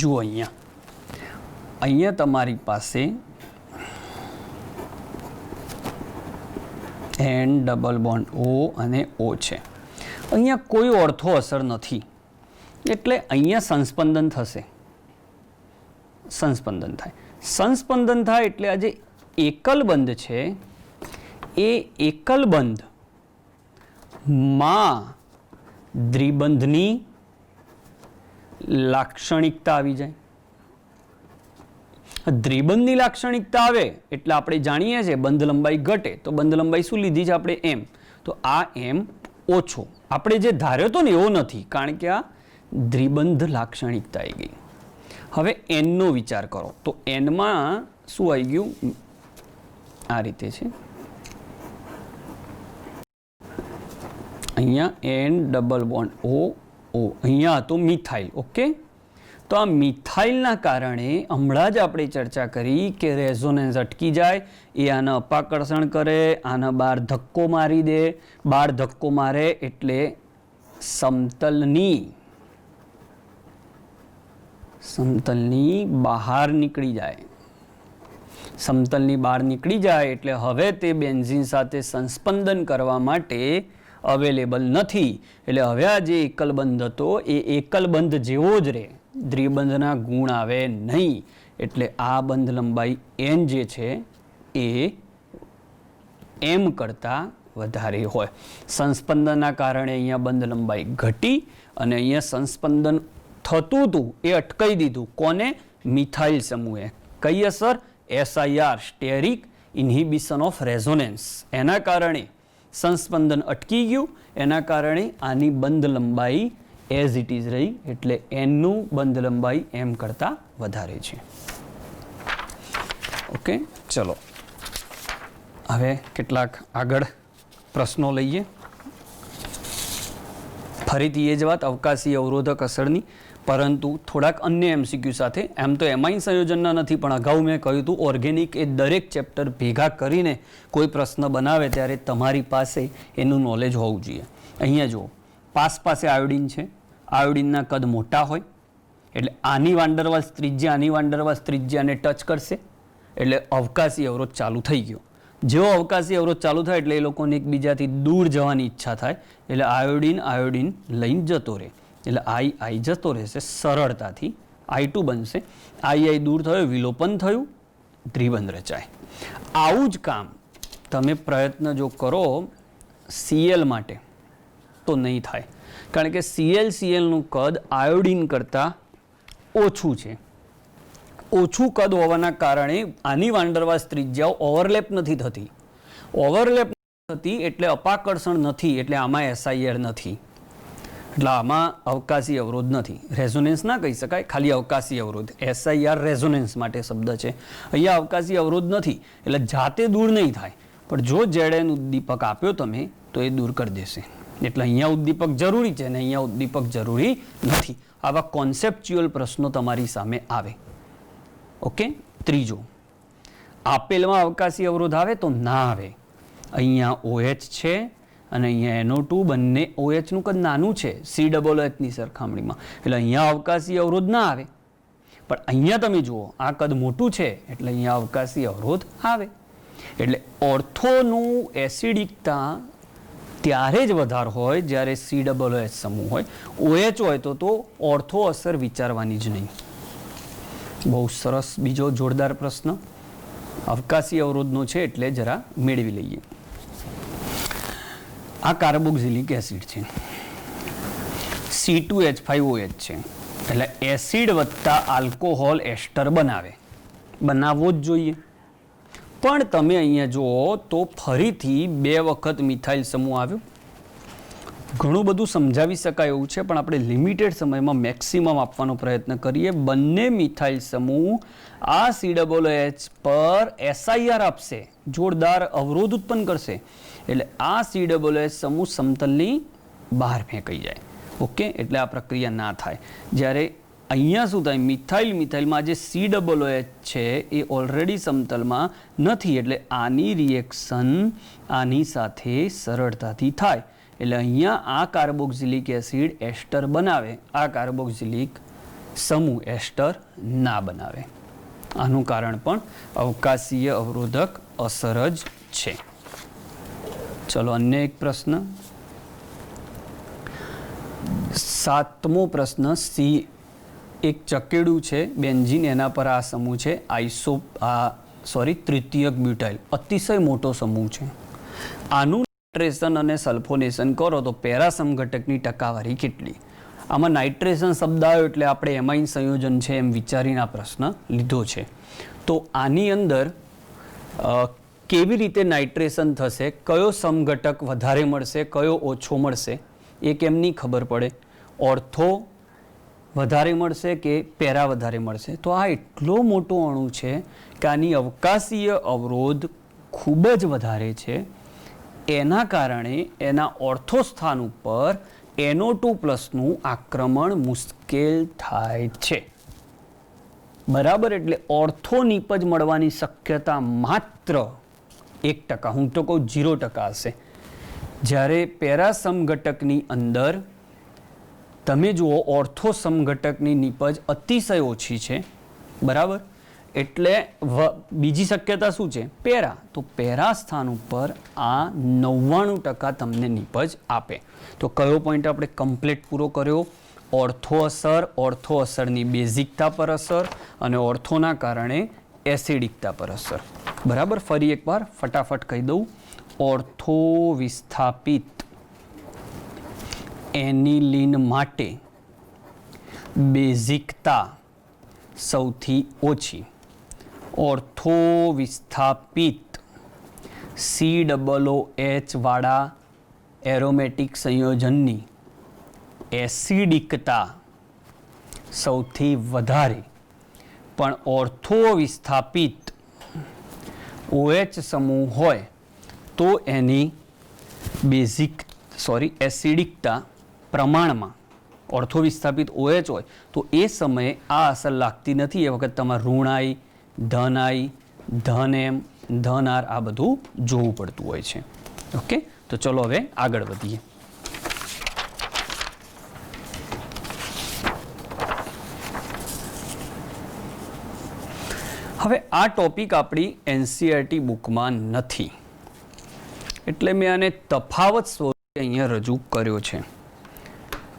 S2: જુઓ અહીંયા તમારી પાસે N ડબલ બોન્ડ O અને O છે. અહીંયા કોઈ ઓર્થો અસર નથી એટલે અહીંયા સંસ્પંદન થશે. સંસ્પંદન થાય એટલે આ જે એકલ બંધ છે એ એકલ બંધમાં દ્વિબંધની લાક્ષણિકતા આવી જાય. દ્વિબંધની લાક્ષણિકતા આવે એટલે આપણે જાણીએ છીએ બંધ લંબાઈ ઘટે તો બંધ લંબાઈ શું લીધી છે આપણે m, તો આ m ઓછો આપણે જે ધાર્યો હતો ને એવો નથી કારણ કે આ દ્વિબંધ લાક્ષણિકતા આવી ગઈ. હવે n નો વિચાર કરો તો n માં શું આવી ગયું આ રીતે છે. અહીંયા N ડબલ બોન્ડ O અહીંયા હતો મિથાઇલ. ઓકે, તો આ મિથાઇલના કારણે હમણાં જ આપણે ચર્ચા કરી કે રેઝોનન્સ અટકી જાય, એ આને અપાકર્ષણ કરે, આને બહાર ધક્કો મારી દે, બહાર ધક્કો મારે એટલે સમતલની બહાર નીકળી જાય. સમતલની બહાર નીકળી જાય એટલે હવે તે બેન્ઝીન સાથે સંસ્પંદન કરવા માટે અવેલેબલ નથી. એટલે હવે આ જે એકલબંધ હતો એ એકલબંધ જેવો જ રહે, દ્વિબંધના ગુણ આવે નહીં. એટલે આ બંધ લંબાઈ n જે છે એ m કરતાં વધારે હોય. સંસ્પંદનના કારણે અહીંયા બંધ લંબાઈ ઘટી અને અહીંયા સંસ્પંદન થતું હતું એ અટકાઈ દીધું. કોને? મિથાઇલ સમૂહે. કઈ અસર? SIR steric inhibition of resonance. એના કારણે સંસ્પંદન અટકી ગયું, એના કારણે આની બંધ લંબાઈ એઝ ઇટ ઇઝ રહી. એટલે એનનું બંધ લંબાઈ એમ કરતાં વધારે છે. ઓકે, ચલો હવે કેટલાક આગળ પ્રશ્નો લઈએ. ફરીથી એ જ વાત અવકાશી અવરોધક અસરની, પરંતુ થોડાક અન્ય MCQ સાથે. એમ તો એમાઇન સંયોજનના નથી, પણ અગાઉ મેં કહ્યું હતું ઓર્ગેનિક એ દરેક ચેપ્ટર ભેગા કરીને કોઈ પ્રશ્ન બનાવે ત્યારે તમારી પાસે એનું નોલેજ હોવું જોઈએ. અહીંયા જુઓ, પાસે આયોડિન છે, આયોડિનના કદ મોટા હોય એટલે આની વાન્ડરવાલ્સ ત્રિજ્યાને ટચ કરશે એટલે અવકાશી અવરોધ ચાલુ થઈ ગયો. જેવો અવકાશી અવરોધ ચાલુ થાય એટલે એ લોકોને એકબીજાથી દૂર જવાની ઈચ્છા થાય એટલે આયોડિન લઈને જતો રહે. એટલે I જતો રહેશે સરળતાથી, I2 બનશે. I દૂર થયો, વિલોપન થયું, દ્વિબંધ રચાય. આવું જ કામ તમે પ્રયત્ન જો કરો Cl માટે તો નહીં થાય, કારણ કે Clનું કદ આયોડિન કરતાં ઓછું છે. ઓછું કદ હોવાના કારણે આની વાન્ડરવાલ્સ ત્રિજ્યાઓ ઓવરલેપ નથી થતી. ઓવરલેપ થતી એટલે અપાકર્ષણ નથી, એટલે આમાં SIR નથી, એટલે આમાં અવકાશી અવરોધ નથી. રેઝોનન્સ ના કહી શકાય, ખાલી અવકાશી અવરોધ. SIR રેઝોનન્સ માટે શબ્દ છે. અહીંયા અવકાશી અવરોધ નથી એટલે જાતે દૂર નહીં થાય, પણ જો ZN ઉદ્દીપક આપ્યો તમે તો એ દૂર કરી દેશે. એટલે અહીંયા ઉદ્દીપક જરૂરી છે અને અહીંયા ઉદ્દીપક જરૂરી નથી. આવા કોન્સેપ્ચ્યુઅલ પ્રશ્નો તમારી સામે આવે. ઓકે, ત્રીજો, આપેલમાં અવકાશી અવરોધ આવે તો ના આવે. અહીંયા OH છે અને અહીંયા NO2, બંને OH નું કદ નાનું છે COOH ની સરખામણીમાં, એટલે અહીંયા અવકાશી અવરોધ ના આવે. પણ અહીંયા તમે જુઓ આ કદ મોટું છે એટલે અહીંયા અવકાશી અવરોધ આવે. એટલે ઓર્થોનું એસિડિકતા ત્યારે જ વધારે હોય જ્યારે COOH સમૂહ હોય. OH હોય તો ઓર્થો અસર વિચારવાની જ નહીં. બહુ સરસ. બીજો જોરદાર પ્રશ્ન અવકાશી અવરોધનો છે એટલે જરા મેળવી લઈએ. આ કાર્બોક્સિલિક એસિડ છે, C2H5OH છે, એટલે એસિડ વત્તા આલ્કોહોલ એસ્ટર બનાવવો જ જોઈએ. પણ તમે અહીંયા જુઓ તો ફરીથી 2 વખત મિથાઇલ સમૂહ આવ્યો. ઘણું બધું સમજાવી શકાય એવું છે, પણ આપણે લિમિટેડ સમયમાં મેક્સિમમ આપવાનો પ્રયત્ન કરીએ. બંને મિથાઇલ સમૂહ આ COOH પર SIR આપશે, જોરદાર અવરોધ ઉત્પન્ન કરશે. એટલે આ COOH સમૂહ સમતલની બહાર ફેંકાઈ જાય. ઓકે, એટલે આ પ્રક્રિયા ના થાય. જ્યારે અહીંયા શું થાય, મિથાઇલમાં જે COOH છે એ ઓલરેડી સમતલમાં નથી, એટલે આની રિએક્શન આની સાથે સરળતાથી થાય. એટલે અહીંયા આ કાર્બોક્સિલિક એસિડ એસ્ટર બનાવે, આ કાર્બોક્સિલિક સમૂહ એસ્ટર ના બનાવે. આનું કારણ પણ અવકાશીય અવરોધક અસર જ છે. ચલો અન્ય એક પ્રશ્ન, 7મો પ્રશ્ન. સી એક ચકેડું છે બેન્ઝીન, એના પર આ સમૂહ છે તૃતીયક બ્યુટાઇલ, અતિશય મોટો સમૂહ છે. આનું નાઇટ્રેશન અને સલ્ફોનેશન કરો તો પેરાસમ ઘટકની ટકાવારી કેટલી? આમાં નાઇટ્રેશન શબ્દ આવ્યો એટલે આપણે એમાઇન સંયોજન છે એમ વિચારીને આ પ્રશ્ન લીધો છે. તો આની અંદર કેવી રીતે નાઇટ્રેશન થશે, કયો સમઘટક વધારે મળશે, કયો ઓછો મળશે, એ કેમની ખબર પડે? ઓર્થો વધારે મળશે કે પેરા વધારે મળશે? તો આ એટલો મોટો અણુ છે કે આની અવકાશીય અવરોધ ખૂબ જ વધારે છે. એના કારણે એના ઓર્થો સ્થાન ઉપર NO2+ આક્રમણ મુશ્કેલ થાય છે. બરાબર, એટલે ઓર્થો નિપજ મળવાની શક્યતા માત્ર 1%, હું તો કહું 0% હશે. જ્યારે પેરા સમઘટકની અંદર તમે જુઓ ઓર્થો સમઘટકની નિપજ અતિશય ઓછી છે. બરાબર, એટલે બીજી શક્યતા શું છે? પેરા. તો પેરા સ્થાન ઉપર આ 99% તમને નિપજ આપે. તો કયો પોઈન્ટ આપણે કમ્પ્લીટ પૂરો કર્યો? ઓર્થો અસરની બેઝિકતા પર અસર અને ઓર્થોના કારણે એસિડિકતા પર અસર. બરાબર, ફરી એકવાર ફટાફટ કહી દઉં. ઓર્થો વિસ્થાપિત એનિલિન માટે બેઝિકતા સૌથી ઓછી. ઓર્થો વિસ્થાપિત COOH વાળા એરોમેટિક સંયોજનની એસિડિકતા સૌથી વધારે, પણ ઓર્થો વિસ્થાપિત OH સમૂહ હોય તો એની એસિડિકતા પ્રમાણમાં, ઓર્થો વિસ્થાપિત OH હોય તો એ સમયે આ અસર લાગતી નથી. એ વખત તમારે ઋણ I, ધન I, ધન M, ધન R આ બધું જોવું પડતું હોય છે. ઓકે, તો ચલો હવે આગળ વધીએ. હવે આ ટોપિક આપણી NCERT બુકમાં નથી એટલે મેં આને તફાવત સ્વરૂપે અહીંયા રજૂ કર્યો છે.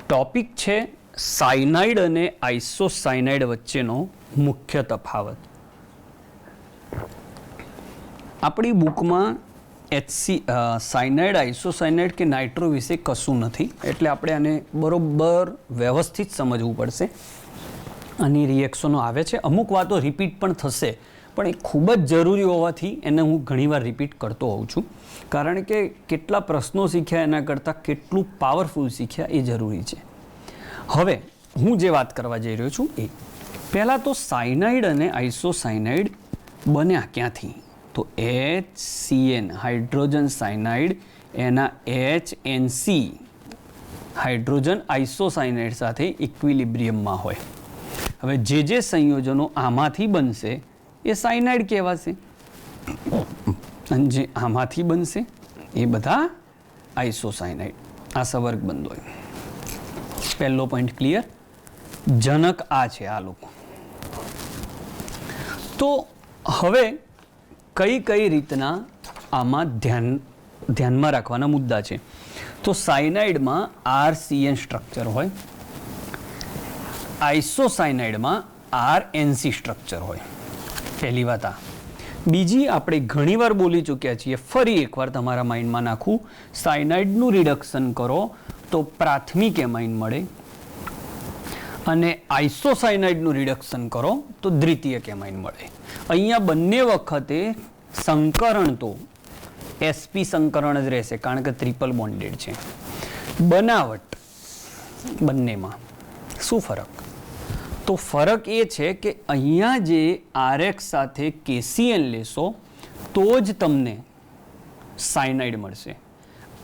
S2: ટોપિક છે સાયનાઇડ અને આઇસોસાયનાઇડ વચ્ચેનો મુખ્ય તફાવત. આપણી બુકમાં સાયનાઇડ, આઇસોસાયનાઇડ કે નાઇટ્રો વિશે કશું નથી એટલે આપણે આને બરોબર વ્યવસ્થિત સમજવું પડશે. આની રિએક્શનો આવે છે, અમુક વાતો રિપીટ પણ થશે, પણ એ ખૂબ જ જરૂરી હોવાથી એને હું ઘણીવાર રિપીટ કરતો હોઉં છું. કારણ કે કેટલા પ્રશ્નો શીખ્યા એના કરતાં કેટલું પાવરફુલ શીખ્યા એ જરૂરી છે. હવે હું જે વાત કરવા જઈ રહ્યો છું એ પહેલાં તો સાયનાઇડ અને આઇસોસાયનાઇડ બન્યા ક્યાંથી? તો HCN હાઇડ્રોજન સાયનાઇડ એના HNC હાઇડ્રોજન આઇસોસાયનાઇડ સાથે ઇક્વિલિબ્રિયમમાં હોય. હવે જે સંયોજનો આમાંથી બનશે એ સાયનાઇડ કહેવાશે અને જે આમાંથી બનશે એ બધા આઇસોસાયનાઇડ. આ સવર્ગ બંધ હોય. પહેલો પોઈન્ટ ક્લિયર. જનક આ છે આ લોકો. તો હવે કઈ રીતના આમાં ધ્યાનમાં રાખવાના મુદ્દા છે? તો સાયનાઇડમાં RCN સ્ટ્રક્ચર હોય, આઇસોસાયનાઇડમાં RNC સ્ટ્રક્ચર હોય. પહેલી વાત આ. બીજી આપણે ઘણીવાર બોલી ચૂક્યા છીએ, ફરી એકવાર તમારા માઇન્ડમાં નાખું. સાયનાઇડનું રિડક્શન કરો તો પ્રાથમિક એમાઇન મળે અને આઇસોસાયનાઇડનું રિડક્શન કરો તો દ્વિતીયક એમાઇન મળે. અહીંયા બંને વખતે સંકરણ તો sp સંકરણ જ રહેશે કારણ કે ટ્રિપલ બોન્ડેડ છે. બનાવટ બંનેમાં શું ફરક? તો ફરક એ છે કે અહીંયા જે RX સાથે KCN લેશો તો જ તમને સાયનાઇડ મળશે.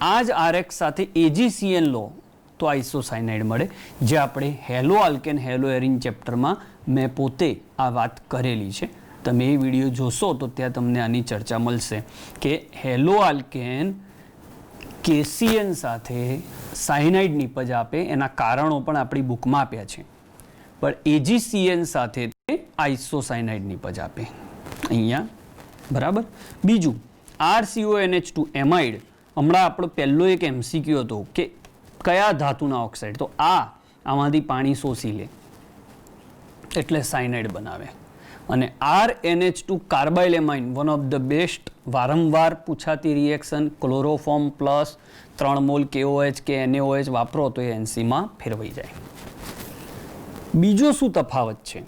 S2: આ જ RX સાથે AgCN લો તો આઇસોસાયનાઇડ મળે. જે આપણે હેલો આલ્કેન હેલો એરિન ચેપ્ટરમાં મેં પોતે આ વાત કરેલી છે. તમે એ વિડીયો જોશો તો ત્યાં તમને આની ચર્ચા મળશે કે હેલો આલ્કેન KCN સાથે સાયનાઇડ નિપજ આપે એના કારણો પણ આપણી બુકમાં આપ્યા છે. પણ AgCN સાથે તે આઇસોસાયનાઇડ નિપજ આપે અહીંયા, બરાબર. બીજું RCONH2 એમાઇડ, હમણાં આપણો પહેલો એક MCQ હતો કે કયા ધાતુના ઓક્સાઇડ, તો આમાંથી પાણી શોષી લે એટલે સાયનાઇડ બનાવે. અને RNH2 carbylamine, one of the best, વારંવાર પૂછાતી reaction, chloroform plus 3 mole KOH કે NaOH વાપરો તો એ NC માં ફેરવાઈ જાય. બીજો શું તફાવત છે,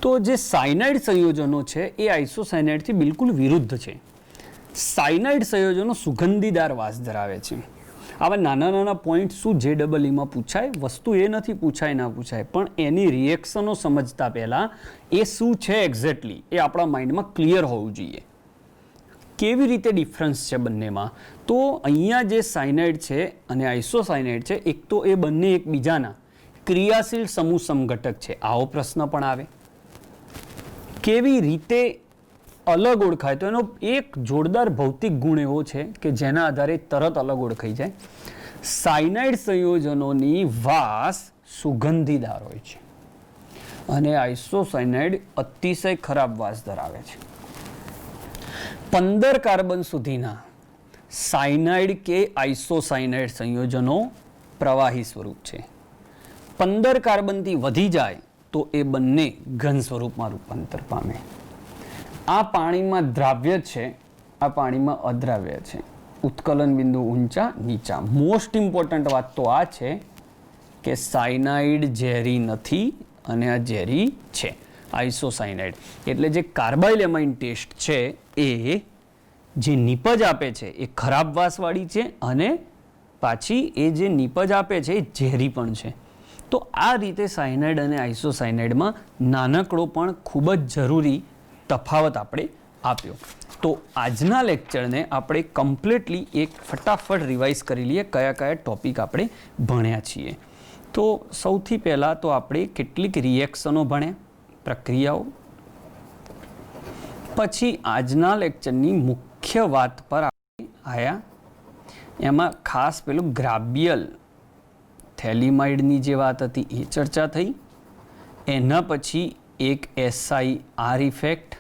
S2: તો જે સાયનાઇડ સંયોજનો છે એ આઇસોસાયનાઇડથી બિલકુલ વિરુદ્ધ છે. સાયનાઇડ સંયોજનો સુગંધીદાર વાસ ધરાવે છે. આવા નાના નાના પોઈન્ટ શું JEE-માં પૂછાય, વસ્તુ એ નથી પૂછાય ના પૂછાય, પણ એની રિએક્શનો સમજતા પહેલાં એ શું છે એક્ઝેક્ટલી એ આપણા માઇન્ડમાં ક્લિયર હોવું જોઈએ. કેવી રીતે ડિફરન્સ છે બંનેમાં, તો અહીંયા જે સાયનાઇડ છે અને આઇસોસાયનાઇડ છે, એક તો એ બંને એકબીજાના ક્રિયાશીલ સમૂહ સમઘટક છે. આવો પ્રશ્ન પણ આવે. કેવી રીતે અલગ ઓળખાય, તો એનો એક જોરદાર ભૌતિક ગુણ એવો છે કે જેના આધારે તરત અલગ ઓળખાઈ જાય. સાયનાઇડ સંયોજનોની વાસ સુગંધીદાર હોય છે અને આઇસોસાયનાઇડ અતિશય ખરાબ વાસ ધરાવે છે. 15 કાર્બન સુધીના સાયનાઇડ કે આઇસોસાયનાઇડ સંયોજનો પ્રવાહી સ્વરૂપ છે. 15 કાર્બનથી વધી જાય તો એ બંને ઘન સ્વરૂપમાં રૂપાંતર પામે. આ પાણીમાં દ્રાવ્ય છે, આ પાણીમાં અદ્રાવ્ય છે. ઉત્કલન બિંદુ ઊંચા નીચા. મોસ્ટ ઇમ્પોર્ટન્ટ વાત તો આ છે કે સાયનાઇડ ઝેરી નથી અને આ ઝેરી છે, આઇસોસાયનાઇડ. એટલે જે કાર્બાઇલેમાઇન ટેસ્ટ છે એ જે નિપજ આપે છે એ ખરાબ વાસવાળી છે અને પાછી એ જે નિપજ આપે છે એ ઝેરી પણ છે. તો આ રીતે સાયનાઇડ અને આઇસોસાયનાઇડમાં નાનકડો પણ ખૂબ જ જરૂરી તફાવત આપણે આપ્યો. તો આજના લેક્ચરને આપણે કમ્પ્લીટલી એક ફટાફટ રિવાઇઝ કરી લઈએ કયા કયા ટોપિક આપણે ભણ્યા છીએ. તો સૌથી પહેલાં તો આપણે કેટલીક રિએક્શનો ભણ્યા, પ્રક્રિયાઓ. પછી આજના લેક્ચરની મુખ્ય વાત પર આપણે આવ્યા, એમાં ખાસ પેલું ગ્રાબિયલ થેલિમાઇડની જે વાત હતી એ ચર્ચા થઈ. એના પછી એક SIR ઇફેક્ટ,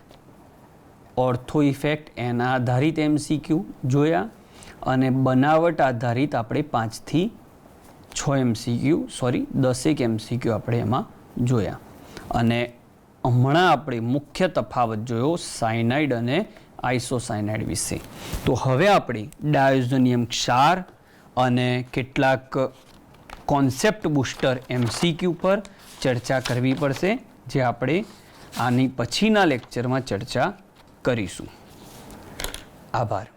S2: ઓર્થો ઇફેક્ટ, એના આધારિત MCQ જોયા અને બનાવટ આધારિત આપણે 5 થી 6 MCQ આપણે એમાં જોયા. અને હમણાં આપણે મુખ્ય તફાવત જોયો સાયનાઇડ અને આઇસોસાયનાઇડ વિશે. તો હવે આપણે ડાયોઝોનિયમ ક્ષાર અને કેટલાક કોન્સેપ્ટ બુસ્ટર MCQ પર ચર્ચા કરવી પડશે, જે આપણે આની પછીના લેક્ચરમાં ચર્ચા કરીશું. આભાર.